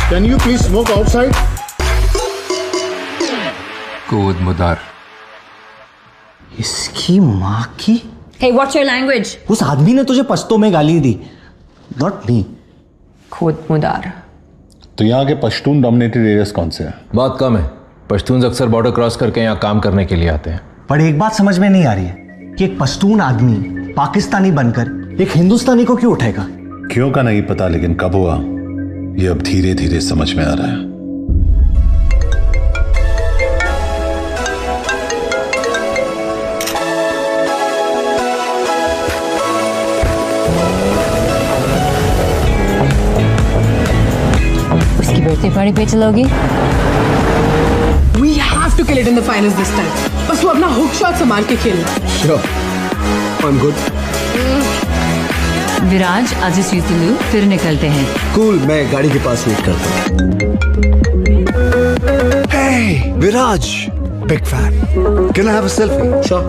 Can you please smoke outside? कूद मुदार। इसकी माँ की। Hey, what's your language? उस आदमी ने तुझे पश्तो में गाली दी, not me. खुद मुदार। तो यहाँ के पश्तून डोमिनेटेड एरियाज कौन से हैं? बहुत कम है। पश्तून अक्सर बॉर्डर क्रॉस करके यहाँ काम करने के लिए आते हैं। पर एक बात समझ में नहीं आ रही है कि एक पश्तून आदमी पाकिस्तानी बनकर एक हिंदुस्तानी को क्यों उठाएगा? क्यों का नहीं पता, लेकिन कब हुआ ये अब धीरे धीरे समझ में आ रहा है। उसकी बर्थडे पार्टी पे चलोगी? We have to kill it in the finals this time. बस वो अपना हुक शॉट संभाल के खेलना। Sure, I'm good. Viraj, I'll just use the loo, फिर निकलते हैं। Cool, मैं गाड़ी के पास वेट करता हूँ। Hey, Viraj, big fan. Can I have a selfie? Sure.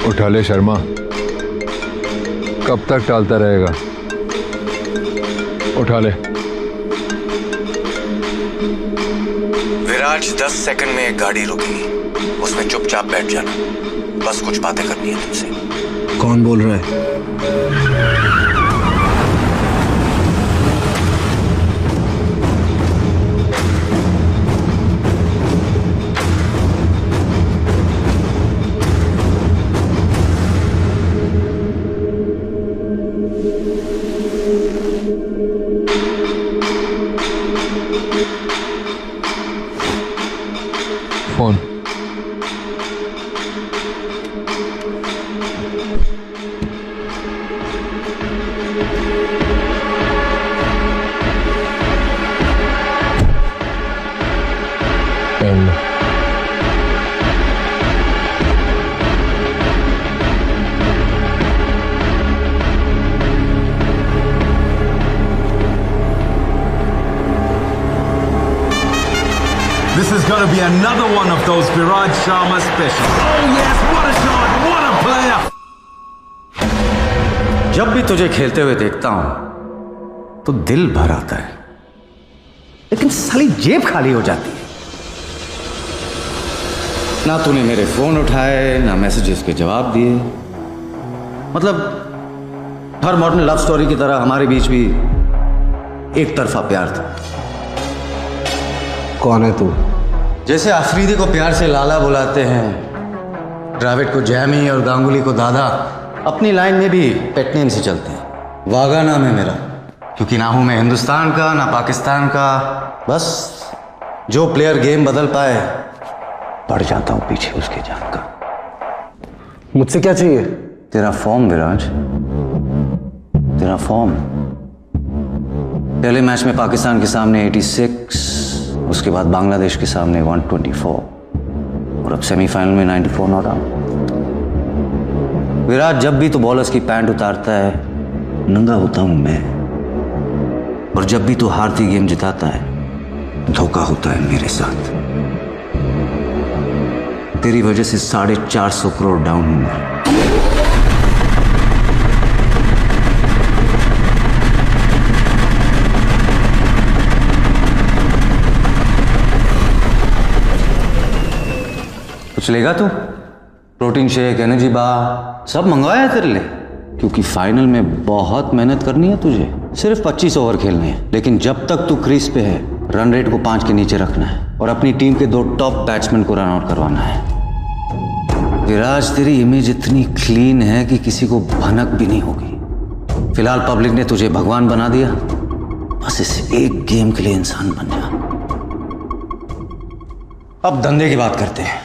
उठा ले शर्मा, कब तक टालता रहेगा? उठा ले। विराज 10 सेकंड में एक गाड़ी रुकेगी, उसमें चुपचाप बैठ जाना, बस कुछ बातें करनी है तुमसे। कौन बोल रहा है? Phone. Pen. This is going to be another one of those Viraj Sharma specials. Oh yes, what a shot, what a player! जब भी तुझे खेलते हुए देखता हूं तो दिल भर आता है, लेकिन साली जेब खाली हो जाती है। ना तूने मेरे फोन उठाए, ना मैसेजेस के जवाब दिए। मतलब हर मॉडर्न लव स्टोरी की तरह हमारे बीच भी एक तरफा प्यार था। कौन है तू? जैसे अफरीदी को प्यार से लाला बुलाते हैं, द्रविड़ को जैमी और गांगुली को दादा, अपनी लाइन में भी पेट नेम से चलते हैं। वागा नाम है मेरा, क्योंकि ना हूं मैं हिंदुस्तान का ना पाकिस्तान का। बस जो प्लेयर गेम बदल पाए, पड़ जाता हूं पीछे उसके जान का। मुझसे क्या चाहिए? तेरा फॉर्म विराज, तेरा फॉर्म। पहले मैच में पाकिस्तान के सामने 86, उसके बाद बांग्लादेश के सामने 124 और अब सेमीफाइनल में 94 नॉट आउट। विराट, जब भी तो बॉलर्स की पैंट उतारता है, नंगा होता हूं मैं, और जब भी तो हारती गेम जिताता है, धोखा होता है मेरे साथ। तेरी वजह से 450 करोड़ डाउन हूं मैं। कुछ लेगा तू? प्रोटीन शेक, एनर्जी बार सब मंगवाया तेरे लिए, क्योंकि फाइनल में बहुत मेहनत करनी है तुझे। सिर्फ 25 ओवर खेलने हैं, लेकिन जब तक तू क्रीज पे है, रन रेट को 5 के नीचे रखना है और अपनी टीम के 2 टॉप बैट्समैन को रन आउट करवाना है। विराज, तेरी इमेज इतनी क्लीन है कि किसी को भनक भी नहीं होगी। फिलहाल पब्लिक ने तुझे भगवान बना दिया, बस इस एक गेम के लिए इंसान बन जा। अब धंधे की बात करते हैं।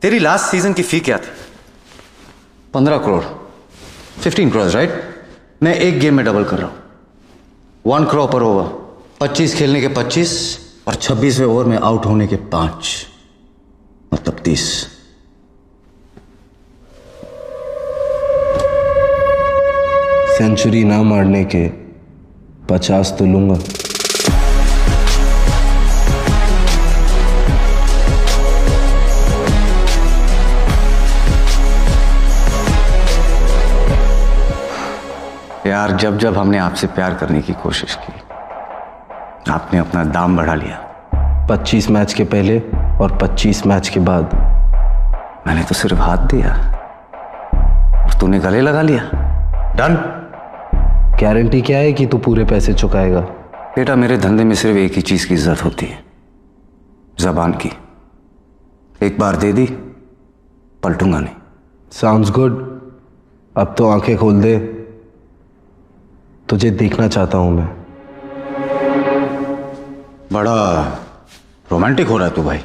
तेरी लास्ट सीजन की फी क्या थी? 15 करोड़, 15 करोड़, राइट? मैं एक गेम में डबल कर रहा हूं, 1 करोड़ पर ओवर। 25 खेलने के 25 और 26वें ओवर में आउट होने के 5, मतलब 30। सेंचुरी ना मारने के 50 तो लूंगा। यार, जब जब हमने आपसे प्यार करने की कोशिश की, आपने अपना दाम बढ़ा लिया। 25 मैच के पहले और 25 मैच के बाद मैंने तो सिर्फ हाथ दिया और तूने गले लगा लिया। डन। गारंटी क्या है कि तू पूरे पैसे चुकाएगा? बेटा, मेरे धंधे में सिर्फ एक ही चीज की इज्जत होती है, जबान की। एक बार दे दी, पलटूंगा नहीं। Sounds good. अब तो आंखें खोल दे, तुझे देखना चाहता हूं मैं। बड़ा रोमांटिक हो रहा है तू भाई।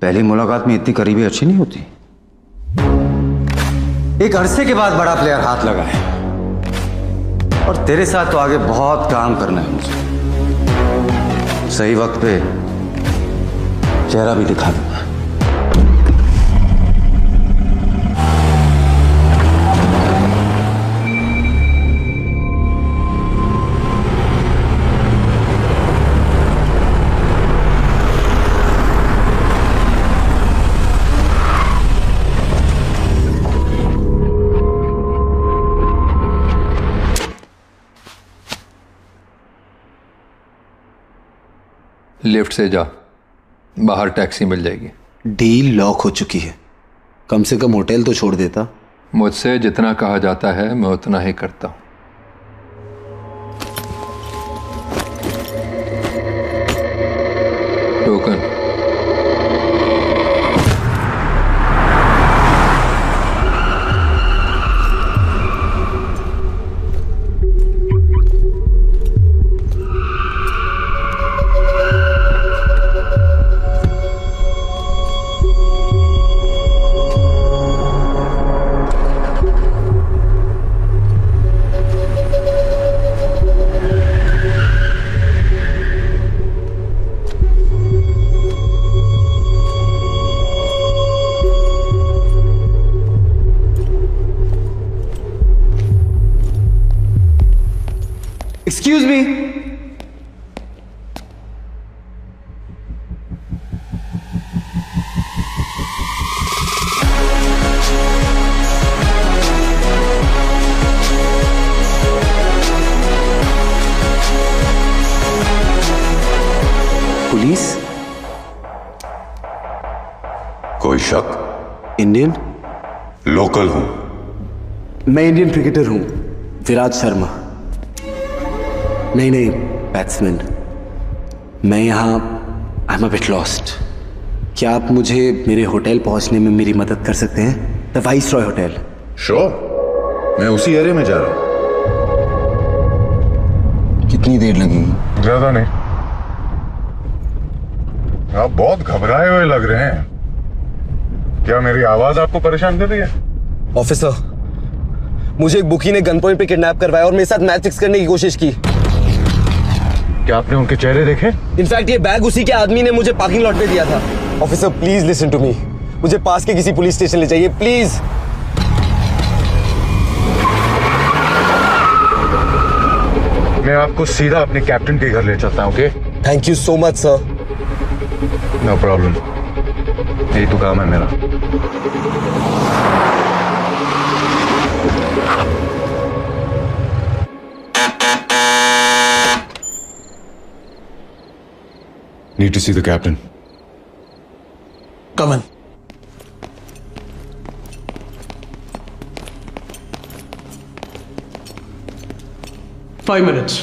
पहली मुलाकात में इतनी करीबी अच्छी नहीं होती। एक अरसे के बाद बड़ा प्लेयर हाथ लगा है और तेरे साथ तो आगे बहुत काम करना है मुझे। सही वक्त पे चेहरा भी दिखा दूंगा। लिफ्ट से जा, बाहर टैक्सी मिल जाएगी। डील लॉक हो चुकी है, कम से कम होटल तो छोड़ देता। मुझसे जितना कहा जाता है मैं उतना ही करता हूं। टोकन। Excuse me. पुलिस? कोई शक? इंडियन? लोकल हूं। मैं इंडियन क्रिकेटर हूं, विराज शर्मा। नहीं, बैट्समैन। मैं यहाँ I am a bit lost. क्या आप मुझे मेरे होटल पहुंचने में मेरी मदद कर सकते हैं? The viceroy hotel. श्योर, मैं उसी एरिया में जा रहा हूँ। कितनी देर लगेगी? ज्यादा नहीं। आप बहुत घबराए हुए लग रहे हैं। क्या मेरी आवाज आपको परेशान कर रही है? ऑफिसर, मुझे एक बुकी ने गन पॉइंट पे किडनैप करवाया और मेरे साथ मैच फिक्स करने की कोशिश की। क्या आपने उनके चेहरे देखे? इनफैक्ट ये बैग उसी के आदमी ने मुझे पार्किंग लॉट पे दिया था। Officer, please listen to me. मुझे पास के किसी पुलिस स्टेशन ले जाइए, प्लीज। मैं आपको सीधा अपने कैप्टन के घर ले चलता हूँ, okay? Thank you so much sir. No problem, यही तो काम है मेरा। Need to see the captain. Come in. Five minutes.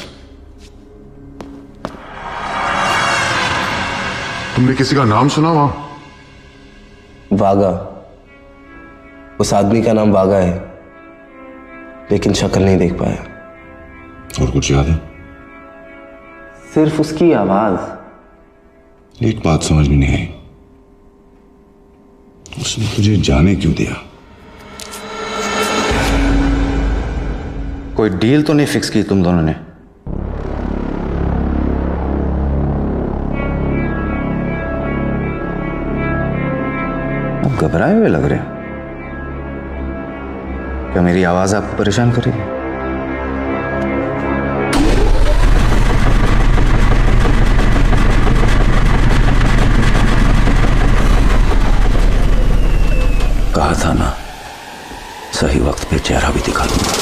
तुमने किसी का नाम सुना वहां? वागा, उस आदमी का नाम वागा है, लेकिन शक्ल नहीं देख पाया। और कुछ याद है? सिर्फ उसकी आवाज। एक बात समझ में नहीं आई, उसने तुझे जाने क्यों दिया? कोई डील तो नहीं फिक्स की तुम दोनों ने? आप घबराए हुए लग रहे हो। क्या मेरी आवाज आपको परेशान कर रही है? कहा था ना, सही वक्त पे चेहरा भी दिखा दूंगा।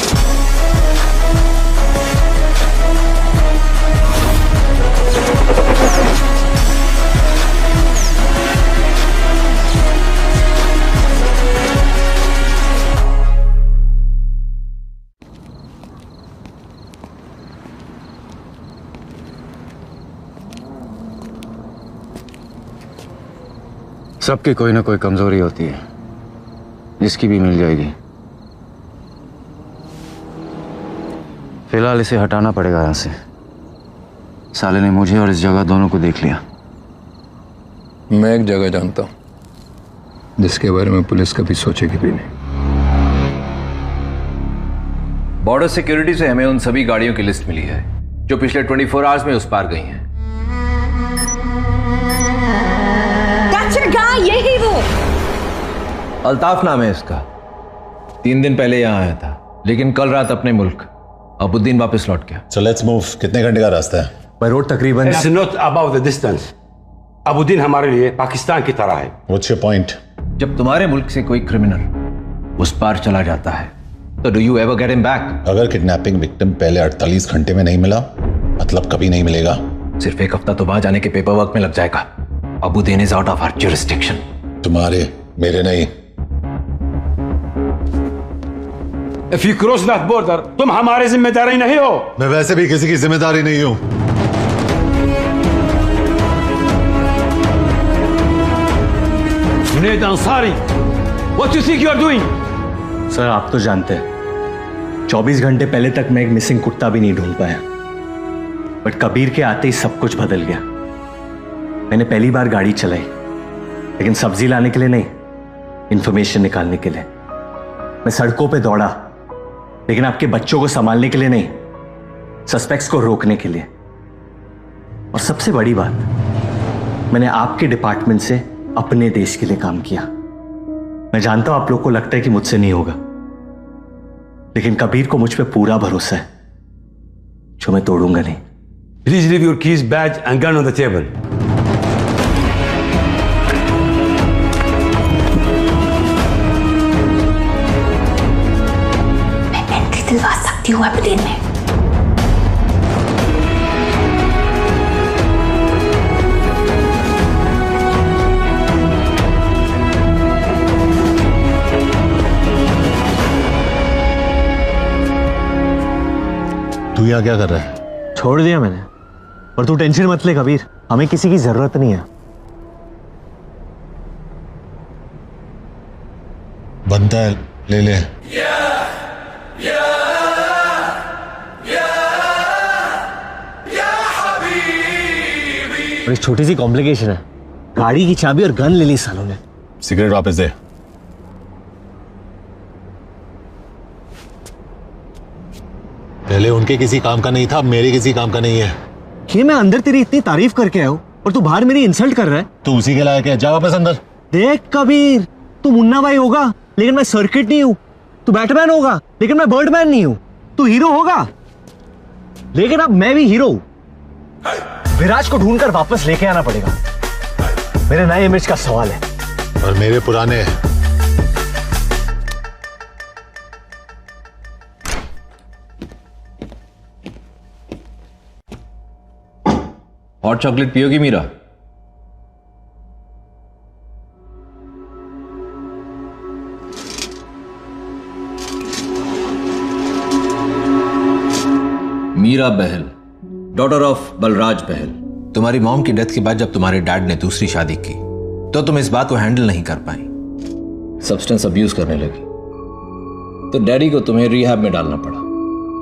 सबकी कोई ना कोई कमजोरी होती है, जिसकी भी मिल जाएगी। फिलहाल इसे हटाना पड़ेगा यहां से। साले ने मुझे और इस जगह दोनों को देख लिया। मैं एक जगह जानता हूं जिसके बारे में पुलिस कभी सोचेगी भी नहीं। बॉर्डर सिक्योरिटी से हमें उन सभी गाड़ियों की लिस्ट मिली है जो पिछले 24 आवर्स में उस पार गई हैं। यही वो अल्ताफ नाम है इसका। 3 दिन पहले यहां आया था, लेकिन कल रात अपने मुल्क अबुद्दीन वापस लौट गया। So let's move। कितने घंटे का रास्ता है? बाय रोड तकरीबन। It's not about the distance। अबुद्दीन हमारे लिए पाकिस्तान की तरह है। What's your point? जब तुम्हारे मुल्क से कोई क्रिमिनल उस पार चला जाता है तो do you ever get him back? अगर किडनैपिंग विक्टिम पहले 48 घंटे में नहीं मिला, मतलब कभी नहीं मिलेगा। सिर्फ 1 हफ्ता तो वहां जाने के पेपर वर्क में लग जाएगा। Abuddin is out of our jurisdiction. तुम्हारे, मेरे नहीं। If you cross that border, तुम हमारे जिम्मेदारी नहीं हो। मैं वैसे भी किसी की जिम्मेदारी नहीं हूं। Junaid Ansari, what do you think you are doing? Sir, आप तो जानते हैं 24 घंटे पहले तक मैं एक मिसिंग कुत्ता भी नहीं ढूंढ पाया, बट कबीर के आते ही सब कुछ बदल गया। मैंने पहली बार गाड़ी चलाई, लेकिन सब्जी लाने के लिए नहीं, इंफॉर्मेशन निकालने के लिए। मैं सड़कों पे दौड़ा, लेकिन आपके बच्चों को संभालने के लिए नहीं, सस्पेक्ट्स को रोकने के लिए। और सबसे बड़ी बात, मैंने आपके डिपार्टमेंट से अपने देश के लिए काम किया। मैं जानता हूं आप लोग को लगता है कि मुझसे नहीं होगा, लेकिन कबीर को मुझ पे पूरा भरोसा है, जो मैं तोड़ूंगा नहीं। Please leave your keys, badge and gun on the table। दिलवा सकती हूँ अबुद्दीन में। तू यहाँ क्या कर रहा है? छोड़ दिया मैंने, और तू टेंशन मत ले कबीर, हमें किसी की जरूरत नहीं है। बनता है, ले ले। और एक छोटी सी कॉम्प्लिकेशन है, गाड़ी की चाबी और गन ले ली सालों ने। सिगरेट वापस दे। पहले उनके किसी काम का नहीं था, अब मेरे किसी काम का नहीं है। ये मैं अंदर तेरी इतनी तारीफ करके आया हूं और तू बाहर मेरी इंसल्ट कर रहा है। तू उसी के लायक है, जा वापस अंदर। देख कबीर, तू मुन्ना भाई होगा लेकिन मैं सर्किट नहीं हूं। तू बैटमैन होगा लेकिन मैं बर्डमैन नहीं हूं। तू हीरो होगा लेकिन अब मैं भी हीरो हूं। विराज को ढूंढकर वापस लेके आना पड़ेगा। मेरे नए इमेज का सवाल है और मेरे पुराने। हॉट चॉकलेट पियोगी मीरा? Meera Behl, daughter of Balraj Behl. तुम्हारी मॉम की डेथ के बाद जब तुम्हारे डैड ने दूसरी शादी की तो तुम इस बात को हैंडल नहीं कर पाई, सब्सटेंस अब्यूज करने लगी, तो डैडी को तुम्हें रिहैब में डालना पड़ा,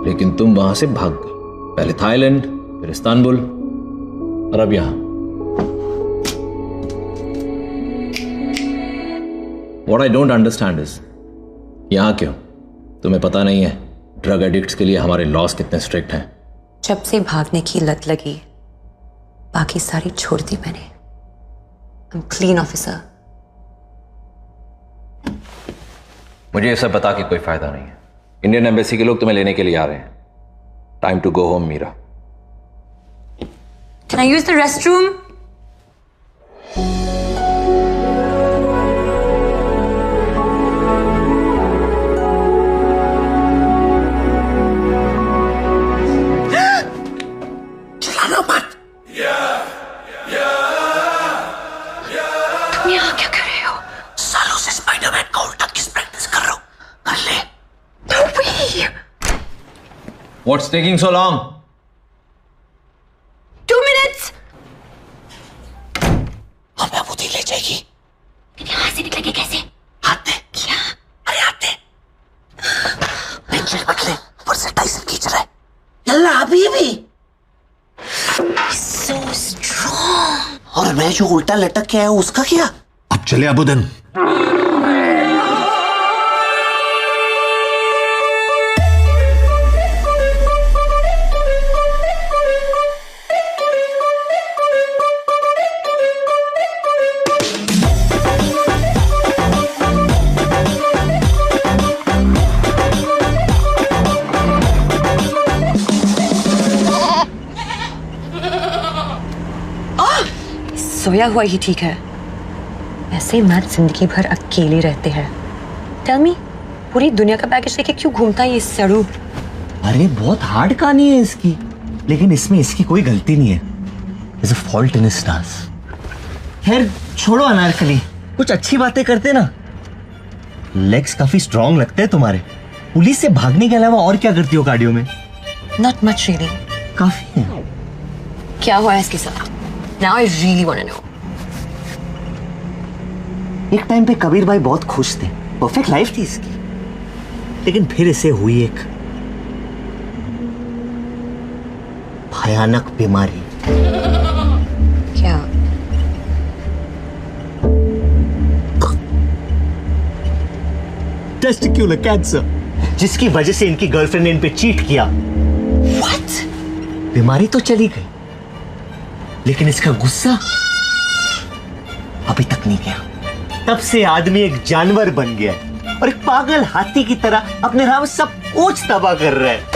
लेकिन तुम वहां से भाग गए। पहले थाईलैंड, फिर इस्तांबुल और अब यहां। What I don't understand is, यहां क्यों? तुम्हें पता नहीं है ड्रग एडिक्ट्स के लिए हमारे लॉस कितने स्ट्रिक्ट हैं। जब से भागने की लत लगी, बाकी सारी छोड़ दी मैंने। I'm clean officer। मुझे ये सब बता के कोई फायदा नहीं है। इंडियन एम्बेसी के लोग तुम्हें लेने के लिए आ रहे हैं। Time to go home, Meera. Can I use the restroom? चलाना मत। तुम यहाँ क्या कर रहे हो? सालों से स्पाइडरमैन का उल्टा किस प्रैक्टिस कर रहा हूं। कर ले। No way! What's taking so long? 2 minutes! हमें बुद्धि ले जाएगी। यहाँ से निकलेंगे कैसे? हाथ दे। क्या? अरे हाथ दे। पेंसिल पकड़ ले, ऊपर से टाइसन खींच रहा है। यल्ला अभी भी। So strong. और मैं जो उल्टा लटक के आया उसका क्या? अब चले अबुदन। सोया हुआ ही ठीक है। ऐसे मैच जिंदगी भर अकेले रहते हैं। टेल मी, पूरी दुनिया का पैकेज लेके क्यों घूमता है ये सड़ू? अरे बहुत हार्ड कहानी है इसकी, लेकिन इसमें इसकी कोई गलती नहीं है। There's a fault in his stars। खैर छोड़ो अनारकली, कुछ अच्छी बातें करते ना। लेग्स काफी स्ट्रॉन्ग लगते हैं तुम्हारे। पुलिस से भागने के अलावा और क्या करती हो कार्डियो में? Not much really। काफी है। क्या हुआ है इसके साथ? Now I really want to know। एक टाइम पे कबीर भाई बहुत खुश थे, परफेक्ट लाइफ थी इसकी, लेकिन फिर इसे हुई एक भयानक बीमारी। क्या? टेस्टिक्युलर कैंसर, जिसकी वजह से इनकी गर्लफ्रेंड ने इन पे चीट किया। What? बीमारी तो चली गई, लेकिन इसका गुस्सा अभी तक नहीं गया। तब से आदमी एक जानवर बन गया है और एक पागल हाथी की तरह अपने राह में सब कुछ तबाह कर रहा है।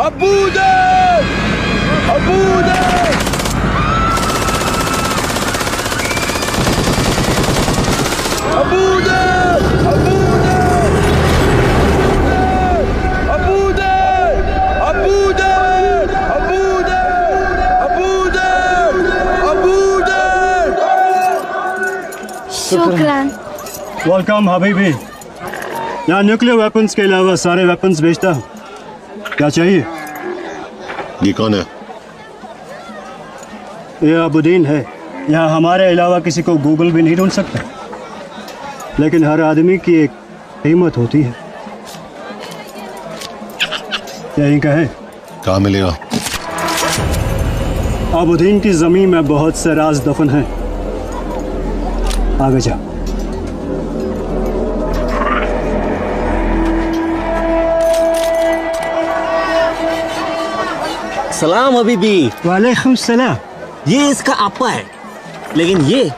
अबूदर अबूदर अबूदर अबूदर अबूदर अबूदर अबूदर अबूदर शुक्रान। वेलकम हबीबी। यहाँ न्यूक्लियर वेपन्स के अलावा सारे वेपन्स बेचता हूँ। क्या चाहिए? ये कौन है? ये अबुद्दीन है। यहाँ हमारे अलावा किसी को गूगल भी नहीं ढूंढ सकता, लेकिन हर आदमी की एक कीमत होती है। यही का है। कहाँ मिलेगा? अबुद्दीन की जमीन में बहुत से राज दफन हैं। आगे जा। सलाम हबीबी। वालेकुम सलाम। ये इसका आपा है, लेकिन ये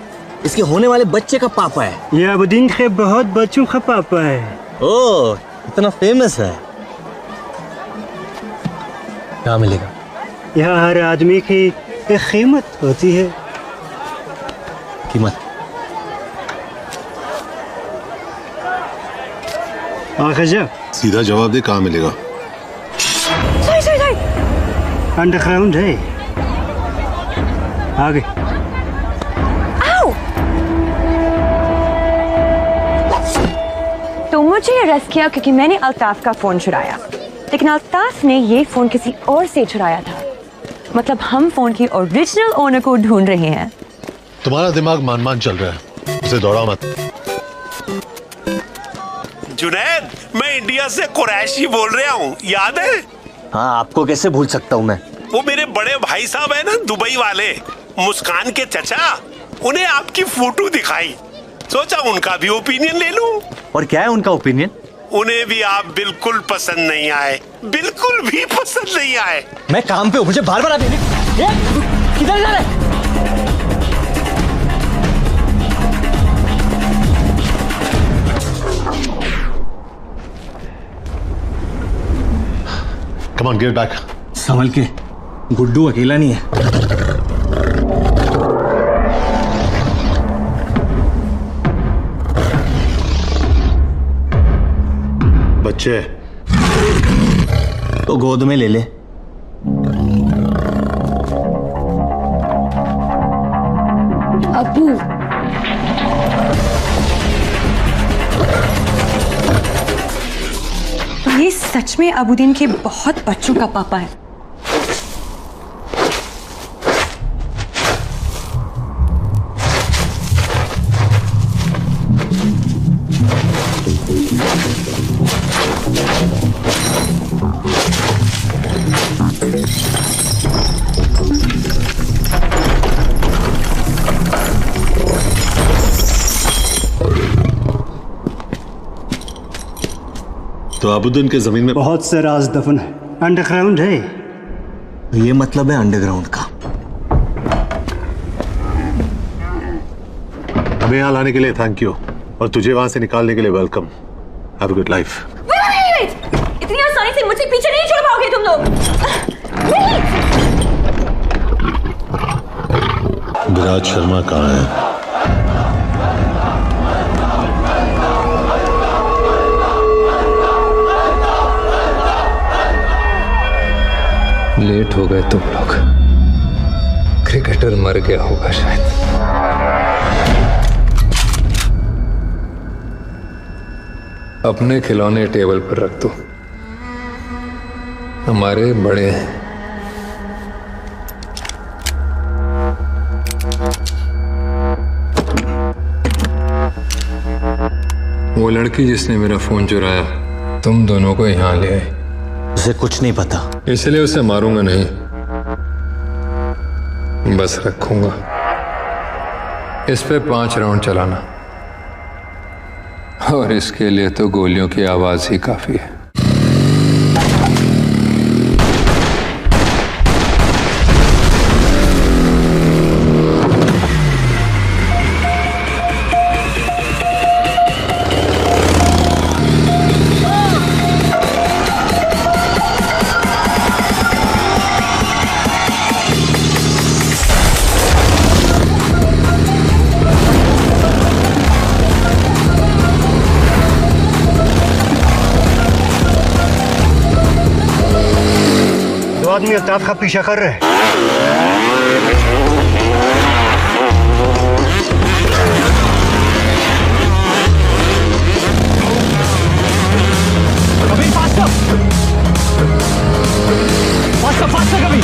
इसके होने वाले बच्चे का पापा है। ये अबुद्दीन के बहुत बच्चों का पापा है। ओह, इतना फेमस है। क्या मिलेगा? यहाँ हर आदमी की एक कीमत होती है। कीमत? आगे जा। सीधा जवाब दे, कहाँ मिलेगा? अंडरग्राउंड है। आगे। तो मुझे अरेस्ट किया क्योंकि मैंने अल्ताफ का फोन चुराया, लेकिन अल्ताफ ने ये फोन किसी और से चुराया था। मतलब हम फोन की ओरिजिनल ओनर को ढूंढ रहे हैं। तुम्हारा दिमाग मान चल रहा है, उसे दौड़ा मत। जुनैद, मैं इंडिया से कुरैशी बोल रहा हूँ, याद है? हाँ, आपको कैसे भूल सकता हूँ मैं। वो मेरे बड़े भाई साहब है ना, दुबई वाले, मुस्कान के चचा, उन्हें आपकी फोटो दिखाई, सोचा उनका भी ओपिनियन ले लूं। और क्या है उनका ओपिनियन? उन्हें भी आप बिल्कुल पसंद नहीं आए, बिल्कुल भी पसंद नहीं आए। मैं काम पे हूँ, मुझे बार बार आते। किधर जा रहे? Come on, get back. संभल के, गुड्डू अकेला नहीं है। बच्चे तो गोद में ले ले। अबू, ये सच में अबुद्दीन के बहुत बच्चों का पापा है। तो अबुद्दीन के जमीन में बहुत से राज दफन है। अंडरग्राउंड है। ये मतलब है अंडरग्राउंड का। हमें यहाँ लाने के लिए थैंक यू, और तुझे वहां से निकालने के लिए welcome. Have a good life. इतनी आसानी से मुझे पीछे नहीं छोड़ पाओगे तुम लोग। विराज शर्मा कहाँ है? लेट हो गए तुम लोग। क्रिकेटर मर गया होगा शायद। अपने खिलौने टेबल पर रख दो, हमारे बड़े हैं। वो लड़की जिसने मेरा फोन चुराया, तुम दोनों को यहाँ ले आई। उसे कुछ नहीं पता, इसलिए उसे मारूंगा नहीं, बस रखूंगा। इस पे 5 राउंड चलाना, और इसके लिए तो गोलियों की आवाज ही काफी है। आदमी अल्ताफ का पीछा कर रहे हैं। कभी फास्टर कभी।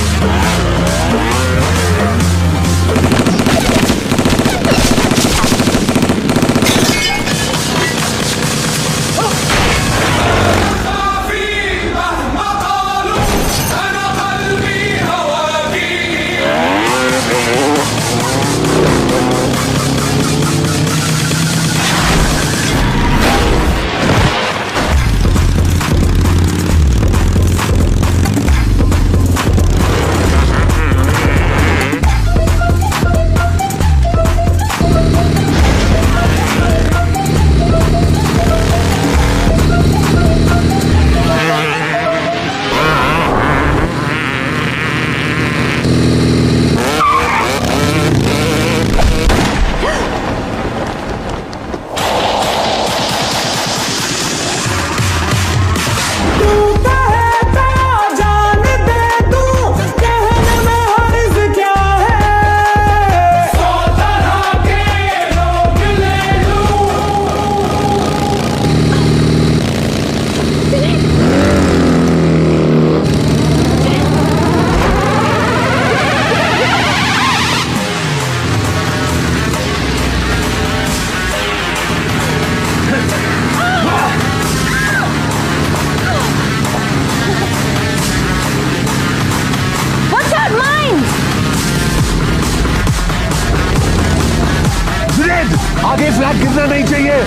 आगे फ्लैग गिरना नहीं चाहिए।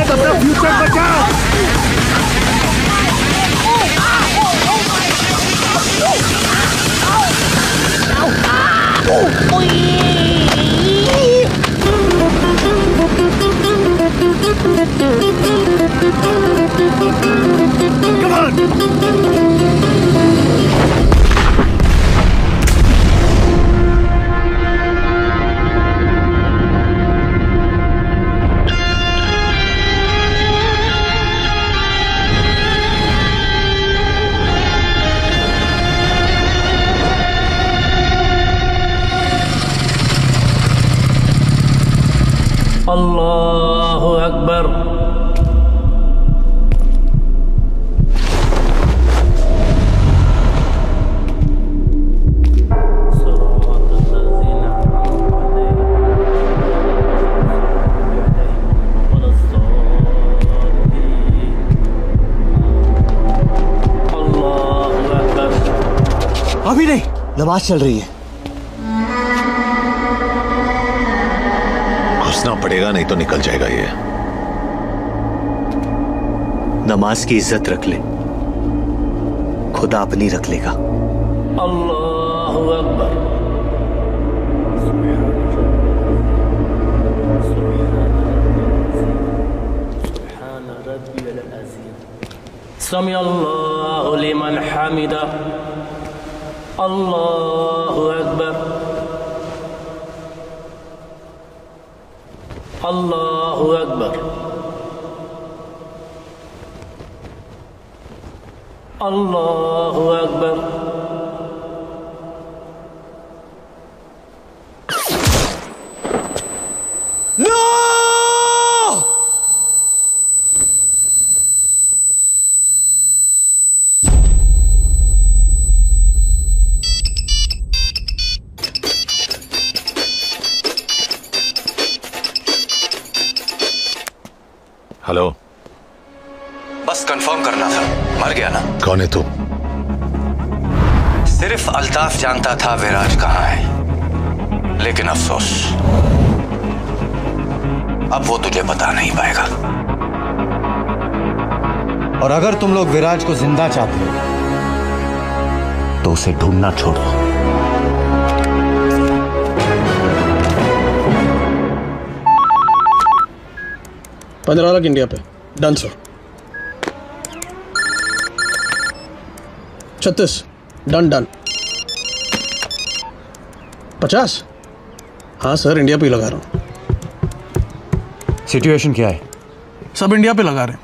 अपना फ्यूचर बचा। Come on! अल्लाहु अकबर। अभी नहीं, नमाज चल रही है। घुसना पड़ेगा, नहीं तो निकल जाएगा ये। नमाज की इज्जत रख ले, खुदा अपनी रख लेगा। अल्लाहु अकबर। समी अल्लाहु लिमन हमिदा। अल्लाहु अकबर। अल्लाहु अकबर। अल्लाहु अकबर। नो! हेलो, बस कंफर्म करना था, मर गया ना? कौन है तू? सिर्फ अल्ताफ जानता था विराज कहाँ है, लेकिन अफसोस अब वो तुझे बता नहीं पाएगा। और अगर तुम लोग विराज को जिंदा चाहते हो तो उसे ढूंढना छोड़ो। 15 लाख इंडिया पे। Done sir. 36 done done. 50। हाँ सर, इंडिया पे ही लगा रहा हूँ। सिचुएशन क्या है? सब इंडिया पे लगा रहे हैं।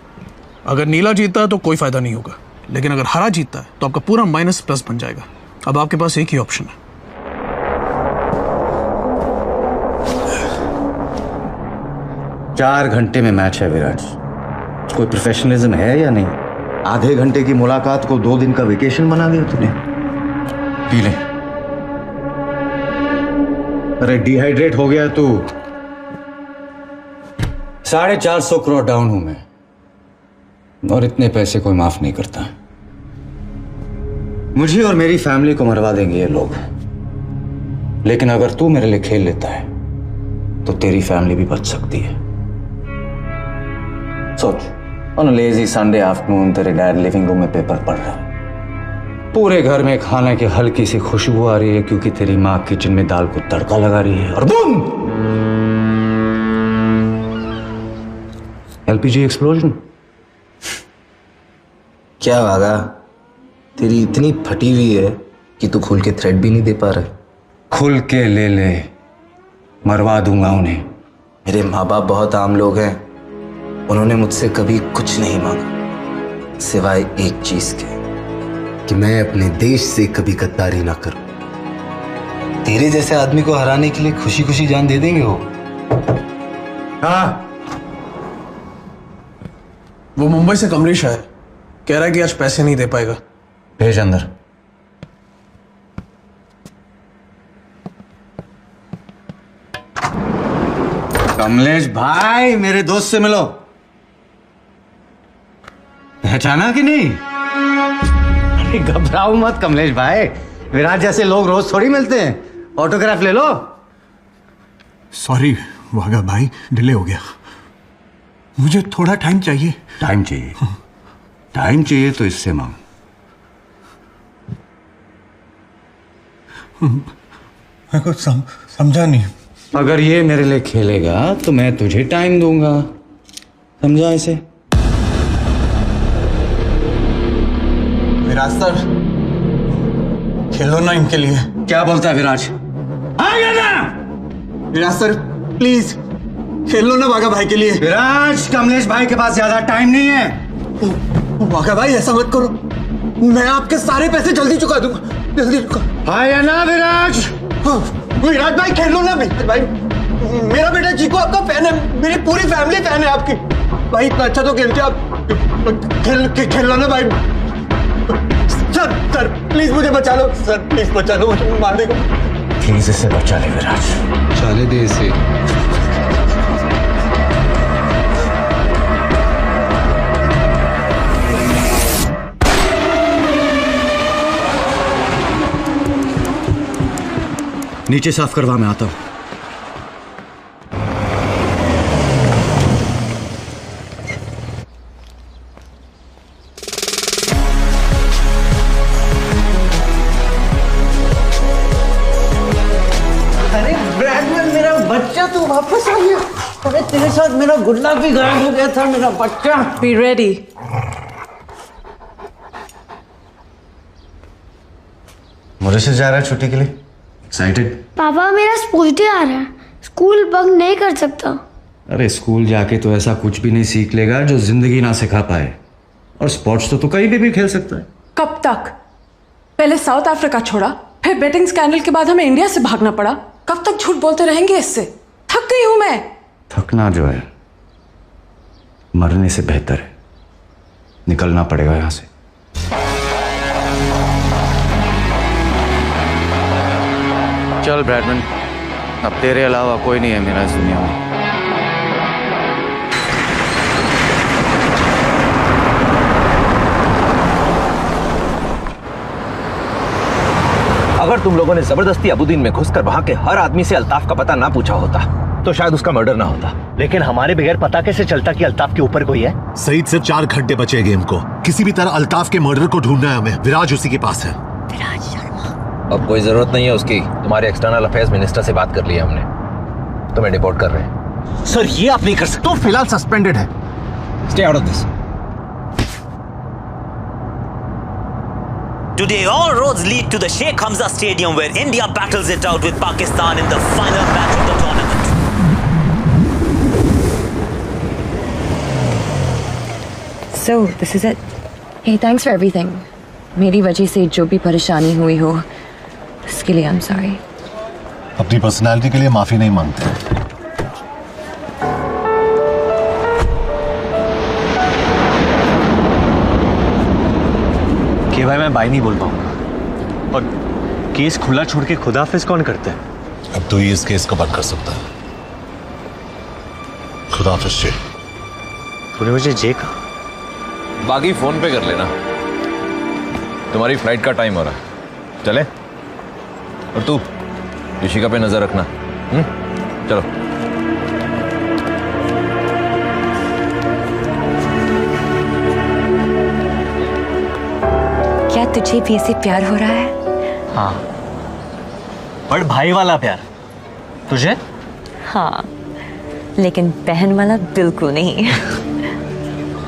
अगर नीला जीता तो कोई फायदा नहीं होगा, लेकिन अगर हारा जीतता है तो आपका पूरा माइनस प्लस बन जाएगा। अब आपके पास एक ही ऑप्शन है। चार घंटे में मैच है विराज, कोई प्रोफेशनलिज्म है या नहीं? आधे घंटे की मुलाकात को 2 दिन का वेकेशन बना दिया तूने। पी ले। अरे डिहाइड्रेट हो गया तू। 450 करोड़ डाउन हूं मैं, और इतने पैसे कोई माफ नहीं करता। मुझे और मेरी फैमिली को मरवा देंगे ये लोग, लेकिन अगर तू मेरे लिए खेल लेता है तो तेरी फैमिली भी बच सकती है। सोच, on a lazy Sunday afternoon तेरे डैड लिविंग रूम में पेपर पढ़ रहा है, पूरे घर में खाने की हल्की सी खुशबू आ रही है क्योंकि तेरी माँ किचन में दाल को तड़का लगा रही है, और बूम, एलपीजी एक्सप्लोजन। क्या वागा, तेरी इतनी फटी हुई है कि तू खुल के थ्रेड भी नहीं दे पा रहा। खुल के ले ले, मरवा दूंगा उन्हें। मेरे माँ बाप बहुत आम लोग हैं, उन्होंने मुझसे कभी कुछ नहीं मांगा सिवाय एक चीज के, कि मैं अपने देश से कभी गद्दारी ना करूं। तेरे जैसे आदमी को हराने के लिए खुशी खुशी जान दे देंगे वो। हाँ, वो मुंबई से कमलेश है, कह रहा है कि आज पैसे नहीं दे पाएगा। भेज अंदर। कमलेश भाई, मेरे दोस्त से मिलो। पहचाना कि नहीं? अरे घबराओ मत कमलेश भाई, विराट जैसे लोग रोज थोड़ी मिलते हैं। ऑटोग्राफ ले लो। सॉरी वागा भाई, डिले हो गया, मुझे थोड़ा टाइम चाहिए। टाइम चाहिए? टाइम चाहिए तो इससे मांग। मैं कुछ समझा नहीं। अगर ये मेरे लिए खेलेगा तो मैं तुझे टाइम दूंगा, समझा इसे? विराज सर, खेलो ना इनके लिए। क्या बोलता है विराज? विराज सर प्लीज खेलो ना वागा भाई के लिए। विराज, कमलेश भाई के पास ज्यादा टाइम नहीं है। वागा भाई ऐसा मत करो, मैं आपके सारे पैसे जल्दी चुका दूंगा, जल्दी चुका। हाँ या ना विराज? विराज भाई खेलो ना भाई, मेरा बेटा चीकू आपका फैन है, मेरी पूरी फैमिली फैन है आपकी। भाई इतना अच्छा तो खेलते आप, खेलो ना भाई। सर प्लीज मुझे बचा लो, सर प्लीज बचा लो, मुझे मार देगा। प्लीज इसे बचा ले विराज, चाले दे इसे। नीचे साफ करवा, मैं आता हूं। अरे ब्रैडमैन, मेरा बच्चा तू वापस आ गया। अरे तेरे साथ मेरा गुल्ला भी गायब हो गया था, मेरा बच्चा। Be ready. मॉरिशस जा रहा है छुट्टी के लिए? एक्साइटेड? पापा मेरा स्पोर्ट्स डे आ रहा है, स्कूल बंक नहीं कर सकता। अरे स्कूल जाके तो ऐसा कुछ भी नहीं सीख लेगा जो जिंदगी ना सिखा पाए, और स्पोर्ट्स तो तू कहीं भी खेल सकता है। कब तक? पहले साउथ अफ्रीका छोड़ा, फिर बेटिंग स्कैंडल के बाद हमें इंडिया से भागना पड़ा। कब तक झूठ बोलते रहेंगे? इससे थक गई हूं मैं। थकना जो है मरने से बेहतर है। निकलना पड़ेगा यहां से। चल ब्रैडमैन, अब तेरे अलावा कोई नहीं है मेरा इस दुनिया में। अगर तुम लोगों ने जबरदस्ती अबुद्दीन में घुसकर वहां के हर आदमी से अल्ताफ का पता ना पूछा होता तो शायद उसका मर्डर ना होता। लेकिन हमारे बगैर पता कैसे चलता कि अल्ताफ के ऊपर कोई है? सईद, सिर्फ 4 घंटे बचे गेम को। किसी भी तरह अल्ताफ के मर्डर को ढूंढना है हमें। विराज उसी के पास है। अब कोई जरूरत नहीं है उसकी। तुम्हारे एक्सटर्नल अफेयर्स मिनिस्टर से बात कर ली है हमने, तुम्हें डिपोर्ट कर रहे हैं। सर ये आप नहीं कर सकते। तो फिलहाल सस्पेंडेड है। Stay out of this. Today, all roads lead to the Sheikh Hamza Stadium where India battles it out with Pakistan in the final match of the tournament. So, this is it. Hey, thanks for everything. मेरी वजह से जो भी परेशानी हुई हो, इसके लिए I'm sorry. अपनी पर्सनालिटी के लिए माफी नहीं मांगते। कि भाई मैं बाई नहीं बोल पाऊंगा, और केस खुला छोड़ के खुदाफिज कौन करता है? अब तो ही इस केस को बंद कर सकता है। खुदाफिज जी। तूने मुझे जे कहा? बाकी फोन पे कर लेना। तुम्हारी फ्लाइट का टाइम हो रहा है, चले? और तू ऋषिका पे नजर रखना। चलो। क्या तुझे भी ऐसे प्यार हो रहा है? हाँ, बड़ भाई वाला प्यार। तुझे? हाँ, लेकिन बहन वाला बिल्कुल नहीं।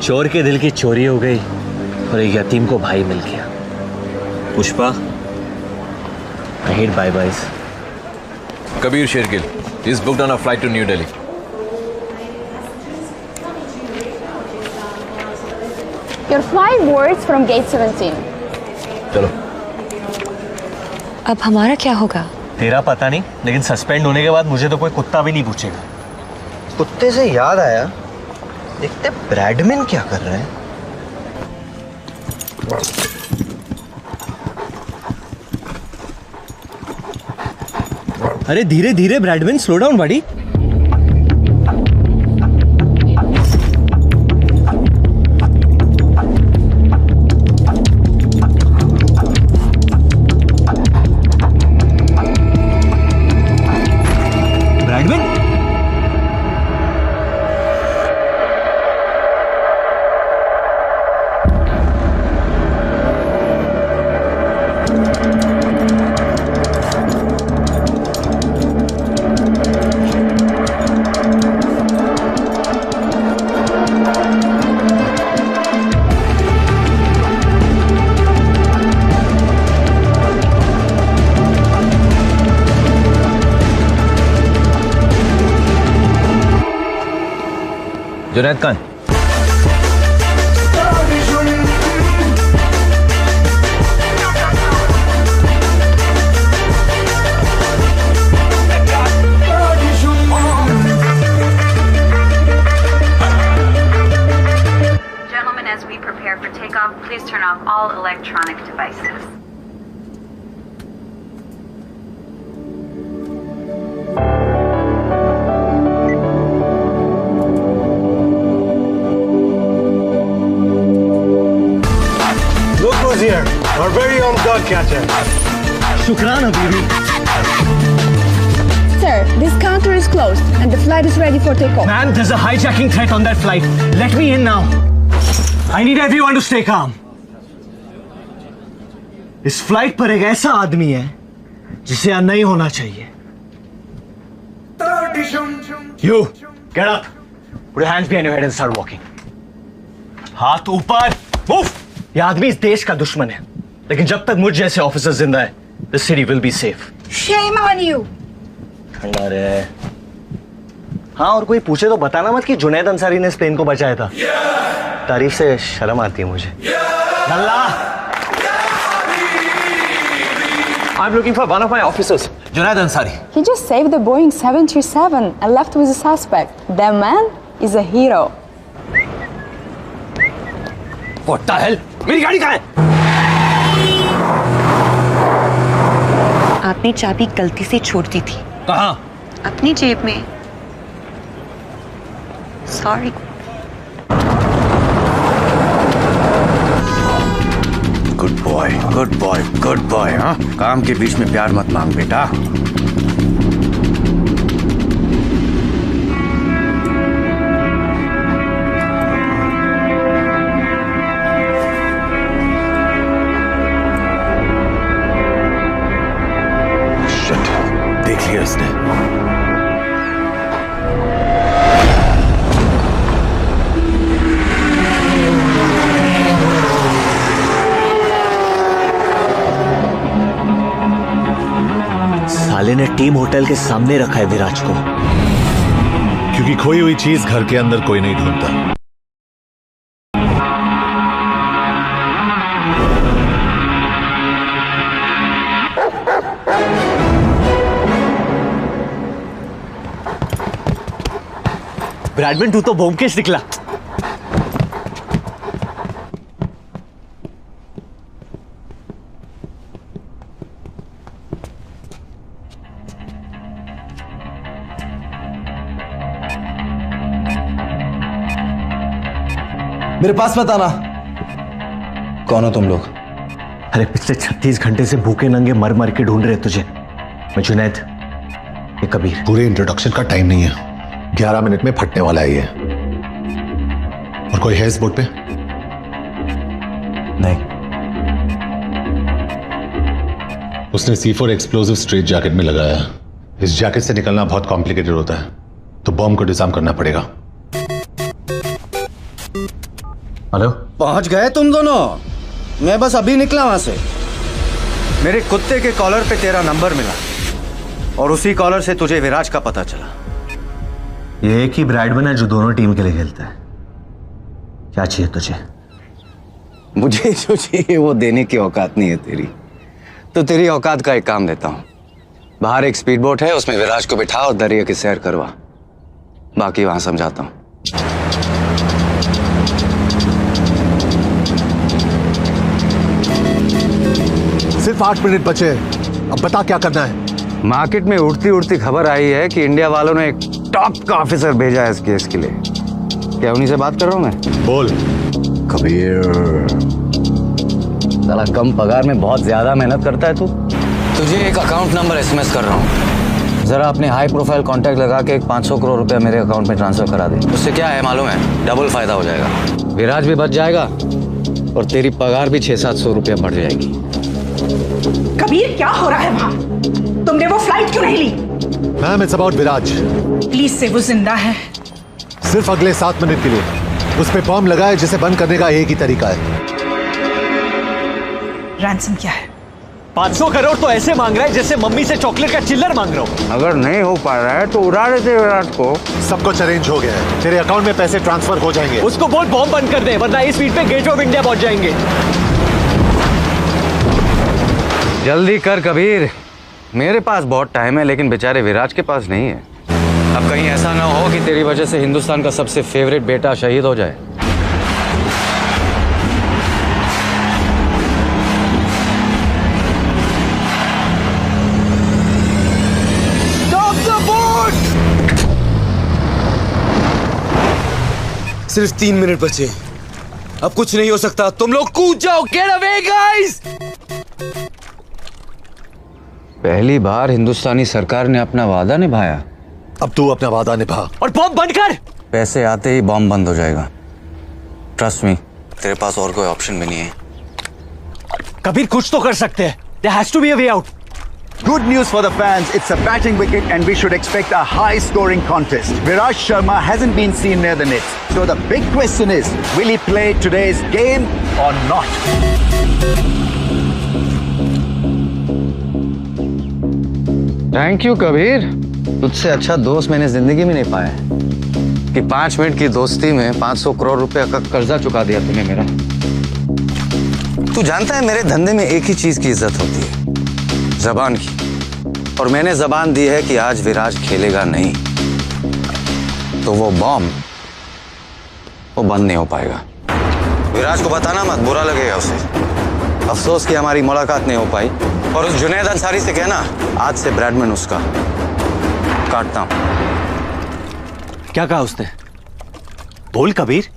चोर के दिल की चोरी हो गई और एक यतीम को भाई मिल गया। Pushpa, I hate bye-byes. Kabir Shergill is booked on a flight to New Delhi. Your flight boards from gate 17. चलो। अब हमारा क्या होगा? तेरा पता नहीं, लेकिन सस्पेंड होने के बाद मुझे तो कोई कुत्ता भी नहीं पूछेगा। कुत्ते से याद आया, देखते ब्रैडमैन क्या कर रहे हैं। अरे धीरे धीरे ब्रैडमैन, स्लो डाउन बड़ी। ब्रैडमैन, जुनैद कहाँ है? Gentlemen, as we prepare for takeoff, please turn off all electronic devices. Here, our very own dog catcher. शुक्राना बीवी। Sir, this counter is closed and the flight is ready for takeoff. Man, there's a hijacking threat on that flight. Let me in now. I need everyone to stay calm. इस flight पर एक ऐसा आदमी है जिसे यहाँ नहीं होना चाहिए। You, get up. Put your hands behind your head and start walking. हाथ ऊपर, move. ये आदमी इस देश का दुश्मन है, लेकिन जब तक मुझ जैसे ऑफिसर जिंदा है, the city will be safe. Shame on you. ठंडा रहे। हाँ, और कोई पूछे तो बताना मत कि जुनैद अंसारी ने इस प्लेन को बचाया था। तारीफ से शर्म आती है मुझे। I'm looking for one of my officers, Junaid Ansari. He just saved the Boeing 737 and left with a suspect. That man is a hero. What the hell? मेरी गाड़ी कहाँ है? आपने चाबी गलती से छोड़ दी थी। कहाँ? अपनी जेब में। Sorry. Good boy, good boy, good boy. हाँ, काम के बीच में प्यार मत मांग बेटा। देख लिया इसने। साले ने टीम होटल के सामने रखा है विराज को, क्योंकि खोई हुई चीज घर के अंदर कोई नहीं ढूंढता। ब्रैडमैन तू तो ब्योमकेश निकला। मेरे पास मत आना। कौन हो तुम लोग? अरे पिछले 36 घंटे से भूखे नंगे मर मर के ढूंढ रहे तुझे। मैं जुनैद, ये कबीर। पूरे इंट्रोडक्शन का टाइम नहीं है, 11 मिनट में फटने वाला है ये। और कोई है इस बोर्ड पे? नहीं। उसने C4 एक्सप्लोसिव स्ट्रेट जैकेट में लगाया है। इस जैकेट से निकलना बहुत कॉम्प्लिकेटेड होता है, तो बॉम्ब को डिजाइन करना पड़ेगा। हेलो, पहुंच गए तुम दोनों? मैं बस अभी निकला वहां से। मेरे कुत्ते के कॉलर पे तेरा नंबर मिला और उसी कॉलर से तुझे विराज का पता चला। ये एक ही ब्रैडमैन है जो दोनों टीम के लिए खेलता है। क्या चाहिए तुझे? मुझे जो चाहिए वो देने की औकात नहीं है तेरी। तो तेरी औकात का एक काम देता हूं। बाहर एक स्पीड बोट है, उसमें विराज को बिठा और दरिया की सैर करवा। बाकी वहां समझाता हूं। सिर्फ 8 मिनट बचे, अब बता क्या करना है। मार्केट में उड़ती उड़ती खबर आई है कि इंडिया वालों ने एक टॉप का ऑफिसर भेजा है इस केस के लिए। क्या उन्हीं से बात कर रहा हूं मैं? बोल। कबीर, साला कम पगार में बहुत ज्यादा मेहनत करता है तू। तुझे एक अकाउंट नंबर SMS कर रहा हूँ, जरा अपने हाई प्रोफाइल कॉन्टैक्ट लगा के एक 500 करोड़ रुपया मेरे अकाउंट में ट्रांसफर करा दे। उससे क्या है मालूम है? डबल फायदा हो जाएगा। विराज भी बच जाएगा और तेरी पगार भी 600-700 रुपया बढ़ जाएगी। कबीर, क्या हो रहा है वहां? तुमने वो फ्लाइट क्यों नहीं ली? Ma'am, it's about Viraj. Please से, वो जिंदा है। सिर्फ अगले 7 मिनट के लिए। उस पे बॉम्ब लगाए, जिसे बंद करने का एक ही तरीका है। रैंसम क्या है? 500 करोड़ तो ऐसे मांग रहा है जैसे मम्मी से चॉकलेट का चिल्लर मांग रहा हूं। अगर नहीं हो पा रहा है तो उड़ा देते विराट को। सब कुछ अरेंज हो गया है, तेरे अकाउंट में पैसे ट्रांसफर हो जाएंगे। उसको बोल बॉम्ब बंद कर दे, वरना इस स्पीड पे गेट ऑफ इंडिया पहुंच जाएंगे। जल्दी कर कबीर, मेरे पास बहुत टाइम है, लेकिन बेचारे विराज के पास नहीं है। अब कहीं ऐसा ना हो कि तेरी वजह से हिंदुस्तान का सबसे फेवरेट बेटा शहीद हो जाए। सिर्फ 3 मिनट बचे, अब कुछ नहीं हो सकता। तुम लोग कूद जाओ। Get away guys. पहली बार हिंदुस्तानी सरकार ने अपना वादा निभाया। अब तू अपना वादा निभा और बॉम्ब बंद कर। पैसे आते ही बॉम्ब बंद हो जाएगा। ट्रस्ट मी, तेरे पास और कोई ऑप्शन भी नहीं है। कबीर, कुछ तो कर सकते हैं। There has to be a way out. Good news for the fans, it's a batting wicket and we should expect a high-scoring contest. Viraj Sharma hasn't been seen near the nets. So the big question is, will he play today's game or not? Thank you Kabir, तुझसे अच्छा दोस्त मैंने जिंदगी में नहीं पाया है कि 5 मिनट की दोस्ती में 500 करोड़ रुपया का कर्जा चुका दिया तूने मेरा। तू जानता है मेरे धंधे में एक ही चीज की इज्जत होती है, जबान की। और मैंने जबान दी है कि आज विराज खेलेगा नहीं, तो वो बॉम्ब वो बंद नहीं हो पाएगा। विराज को बताना मत, बुरा लगेगा उसे। अफसोस कि हमारी मुलाकात नहीं हो पाई। और उस जुनैद अंसारी से कहना, आज से ब्रैडमैन उसका काटता हूं। क्या कहा उसने? बोल कबीर।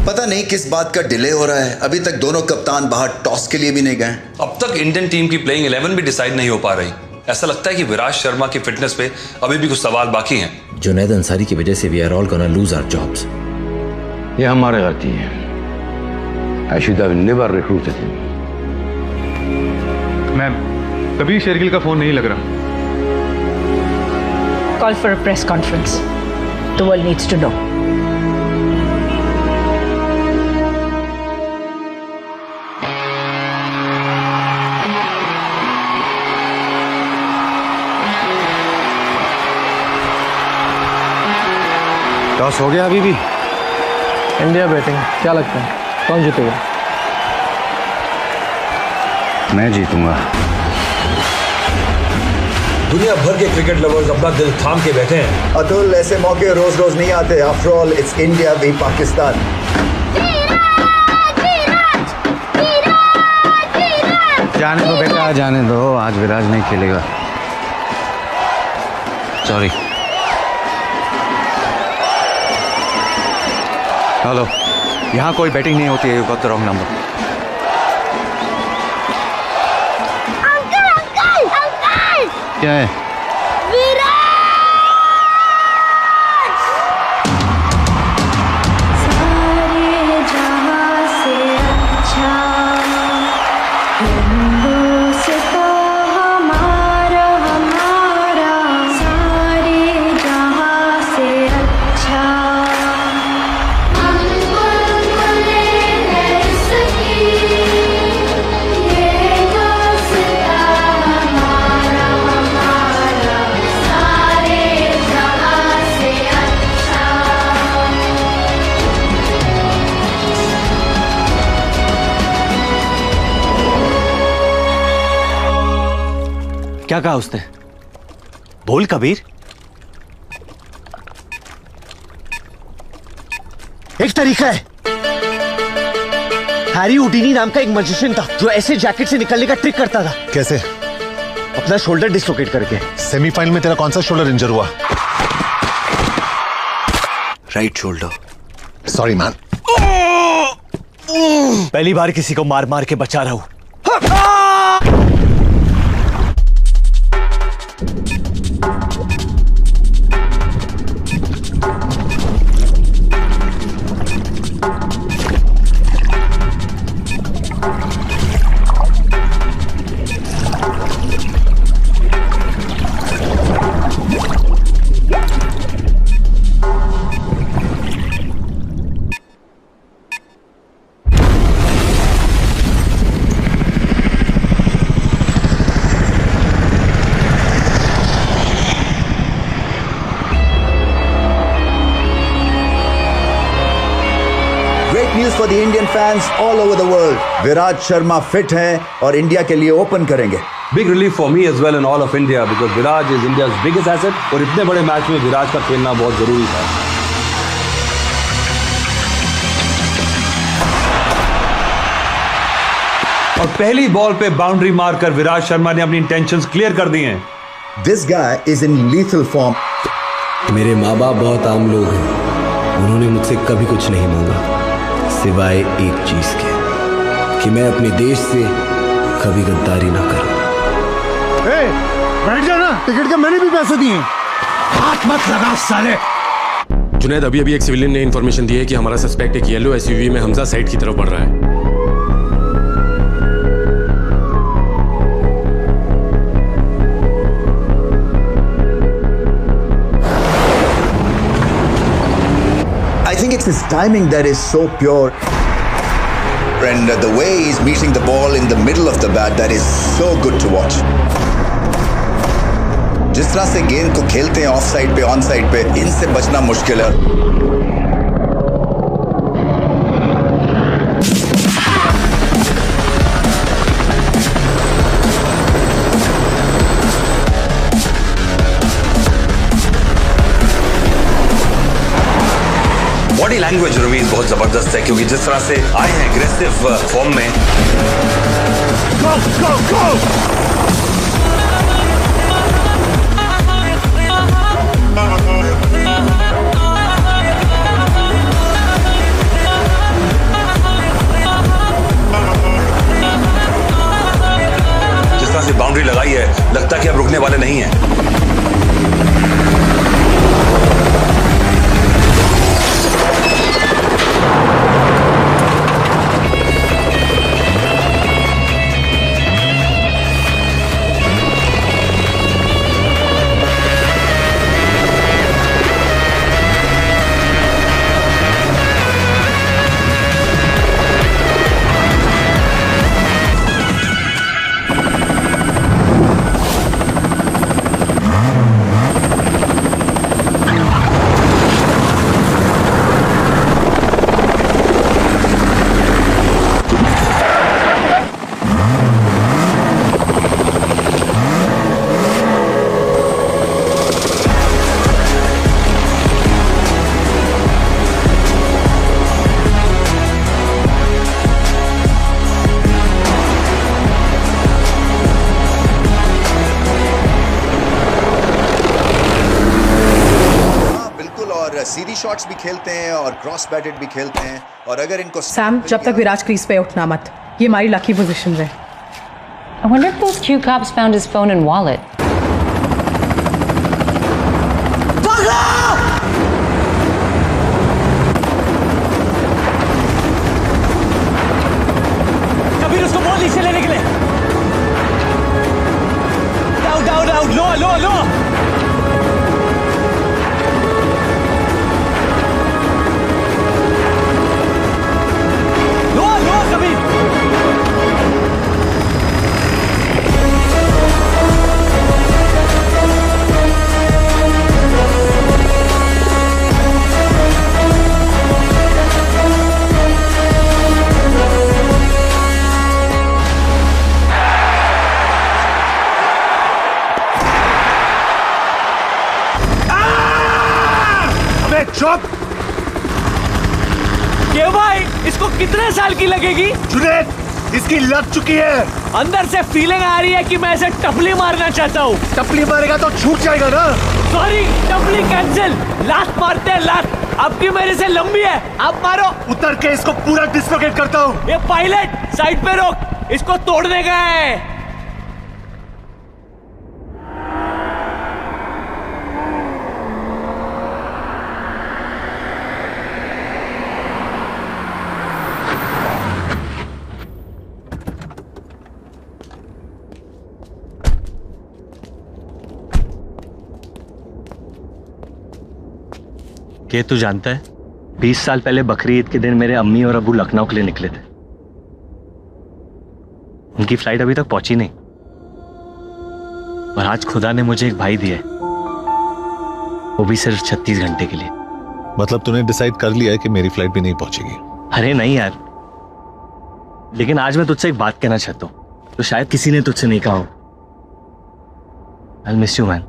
पता नहीं किस बात का डिले हो रहा है, अभी तक दोनों कप्तान बाहर टॉस के लिए भी नहीं गए। अब तक इंडियन टीम की प्लेइंग 11 भी डिसाइड नहीं हो पा रही। ऐसा लगता है कि विराज शर्मा की फिटनेस पे अभी भी कुछ सवाल बाकी हैं। जुनैद अंसारी की वजह से we are all gonna lose our jobs. ये हमारी गलती है। I should have never recruited him. Ma'am, Kabir Shergill का फोन नहीं लग रहा। Call for a press conference. The world needs to know. Toss हो गया अभी भी? इंडिया बैटिंग, क्या लगता है कौन जीतेगा? मैं जीतूंगा। दुनिया भर के क्रिकेट लवर्स अपना दिल थाम के बैठे हैं। अतुल, ऐसे मौके रोज रोज नहीं आते। After all it's India v Pakistan. जाने दो बेटा, जाने दो, आज विराज नहीं खेलेगा। सॉरी। हेलो, यहाँ कोई बैटिंग नहीं होती है। You got the wrong number. क्या है? सारे जहां से अच्छा से तो हमारा हमारा सारे जहां से अच्छा क्या कहा उसने? बोल कबीर। एक तरीका है। हैरी हुडीनी नाम का एक मैजिशियन था जो ऐसे जैकेट से निकलने का ट्रिक करता था। कैसे? अपना शोल्डर डिसलोकेट करके। सेमीफाइनल में तेरा कौन सा शोल्डर इंजर हुआ? Right shoulder. Sorry man. पहली बार किसी को मार मार के बचा रहा हूं। For the Indian fans all over the world, Viraj Sharma fit हैं और इंडिया के लिए ओपन करेंगे। Big relief for me as well and all of India because Viraj is India's biggest asset और इतने बड़े मैच में विराज का खेलना बहुत जरूरी था। और पहली बॉल पे बाउंड्री मारकर विराज शर्मा ने अपनी इंटेंशंस क्लियर कर दी हैं। This guy is in lethal form. मेरे माँ बाप बहुत आम लोग हैं। उन्होंने मुझसे कभी कुछ नहीं मांगा सिवाय एक चीज के कि मैं अपने देश से कभी गद्दारी ना करूं। बैठ जाना, टिकट के मैंने भी पैसे दिए। हाथ मत लगा साले। जुनैद, अभी एक सिविलियन ने इन्फॉर्मेशन दी है कि हमारा सस्पेक्ट एक येलो एसयूवी में हमजा साइड की तरफ बढ़ रहा है। I think it's his timing that is so pure. And the way he's meeting the ball in the middle of the bat, that is so good to watch. जिस तरह से गेंद को खेलते हैं ऑफ साइड पे ऑन साइड पे, इनसे बचना मुश्किल है। बॉडी लैंग्वेज रवीज बहुत जबरदस्त है क्योंकि जिस तरह से आए हैं एग्रेसिव फॉर्म में। Go, go, go! जिस तरह से बाउंड्री लगाई है, लगता है कि अब रुकने वाले नहीं हैं। और सीधी शॉट्स भी खेलते हैं और क्रॉस बैटेड भी खेलते हैं। और अगर इनको सैम, जब तक विराज क्रीज पे उठना मत, ये हमारी लकी पोजीशन है। I wonder if those Q cops found his phone and wallet. Kabir उसको बोल नीचे लेने के लिए। डाउन डाउन डाउन, लो लो लो। लो लो कबीर। चुप! क्यों भाई, इसको कितने साल की लगेगी? जुनैद, इसकी लग चुकी है। अंदर से फीलिंग आ रही है कि मैं इसे टपली मारना चाहता हूँ। टपली मारेगा तो छूट जाएगा ना। सॉरी, टपली कैंसिल। लात मारते हैं लात। अब की मेरे से लंबी है, आप मारो। उतर के इसको पूरा डिसलोकेट करता हूँ। ये पायलट साइड पे रोक, इसको तोड़ने का है। ये तू जानता है, 20 साल पहले बकरी ईद के दिन मेरे अम्मी और अब्बू लखनऊ के लिए निकले थे। उनकी फ्लाइट अभी तक पहुंची नहीं, और आज खुदा ने मुझे एक भाई दिया है, वो भी सिर्फ 36 घंटे के लिए। मतलब तूने डिसाइड कर लिया है कि मेरी फ्लाइट भी नहीं पहुंचेगी? अरे नहीं यार, लेकिन आज मैं तुझसे एक बात कहना चाहता हूं, तो शायद किसी ने तुझसे नहीं कहा हो। I'll miss you, man.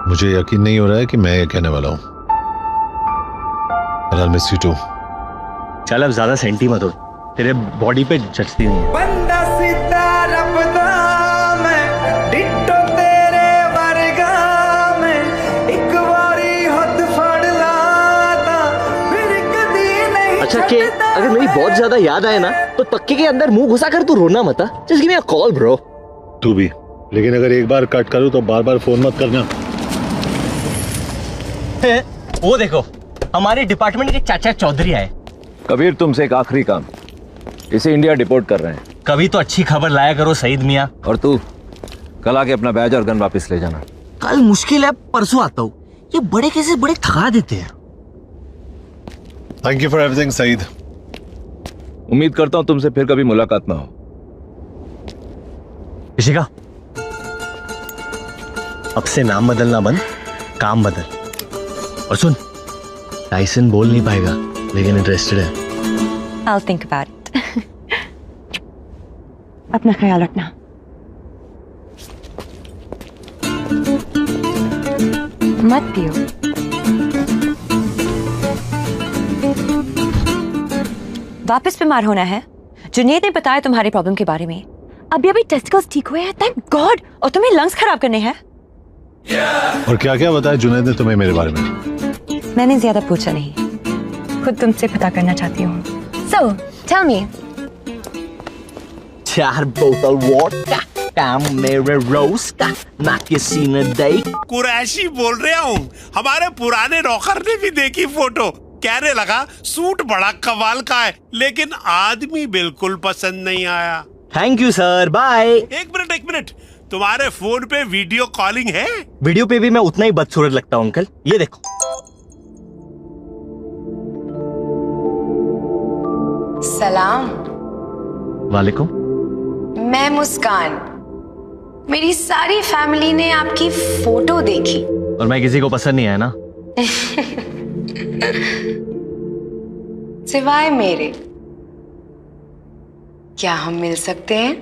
मुझे यकीन नहीं हो रहा है कि मैं ये कहने वाला हूं। I'll miss you too. चल अब ज्यादा सेंटी मत हो, तेरे बॉडी पे जचती नहीं है। बंदा सीधा रब दा मैं, डिट्टो तेरे वर्गा मैं, एक बारी हद फड़ लाता फिर कदी नहीं। अच्छा के अगर मेरी बहुत ज्यादा याद आए ना, तो तक्के के अंदर मुंह घुसा कर तू रोना मत। Just give me a call bro. तू भी, लेकिन अगर एक बार कट करूं तो बार बार फोन मत करना। वो देखो, हमारे डिपार्टमेंट के चाचा चौधरी आए। कबीर, तुमसे एक आखिरी काम, इसे इंडिया डिपोर्ट कर रहे हैं। कभी तो अच्छी खबर लाया करो सईद मियाँ। और तू कल आके अपना बैज और गन वापस ले जाना। कल मुश्किल है, परसों आता हूँ। ये बड़े कैसे बड़े थका देते हैं। Thank you for everything Saeed. उम्मीद करता हूँ तुमसे फिर कभी मुलाकात ना हो। इशिका, अब से नाम बदलना बंद, काम बदल। और सुन, टाइसन बोल नहीं पाएगा, लेकिन इंटरेस्टेड है। I'll think about it. अपना ख्याल रखना। मत पियो। वापस बीमार होना है? जुनैद ने बताया तुम्हारी प्रॉब्लम के बारे में। अभी टेस्टिकल्स ठीक हुए हैं, थैंक गॉड। और तुम्हें लंग्स खराब करने हैं। और क्या क्या बताया जुनैद ने तुम्हें मेरे बारे में? मैंने ज्यादा पूछा नहीं, खुद तुमसे पता करना चाहती हूँ। So, tell me. 4 बोतल वोडका, काम मेरे रोज का, ना किसी ने देख। कुरैशी बोल रहा हूँ। हमारे पुराने नौकर ने भी देखी फोटो, कहने लगा सूट बड़ा कमाल का है, लेकिन आदमी बिल्कुल पसंद नहीं आया। Thank you sir, bye. एक मिनट, तुम्हारे फोन पे वीडियो कॉलिंग है? वीडियो पे भी मैं उतना ही बदसूरत लगता हूँ अंकल, ये देखो। सलाम। वालेकुम। मैं मुस्कान। मेरी सारी फैमिली ने आपकी फोटो देखी। और मैं किसी को पसंद नहीं आया ना? सिवाय मेरे। क्या हम मिल सकते हैं?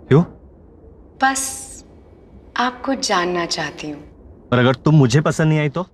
क्यों? बस आपको जानना चाहती हूँ। और अगर तुम मुझे पसंद नहीं आई तो?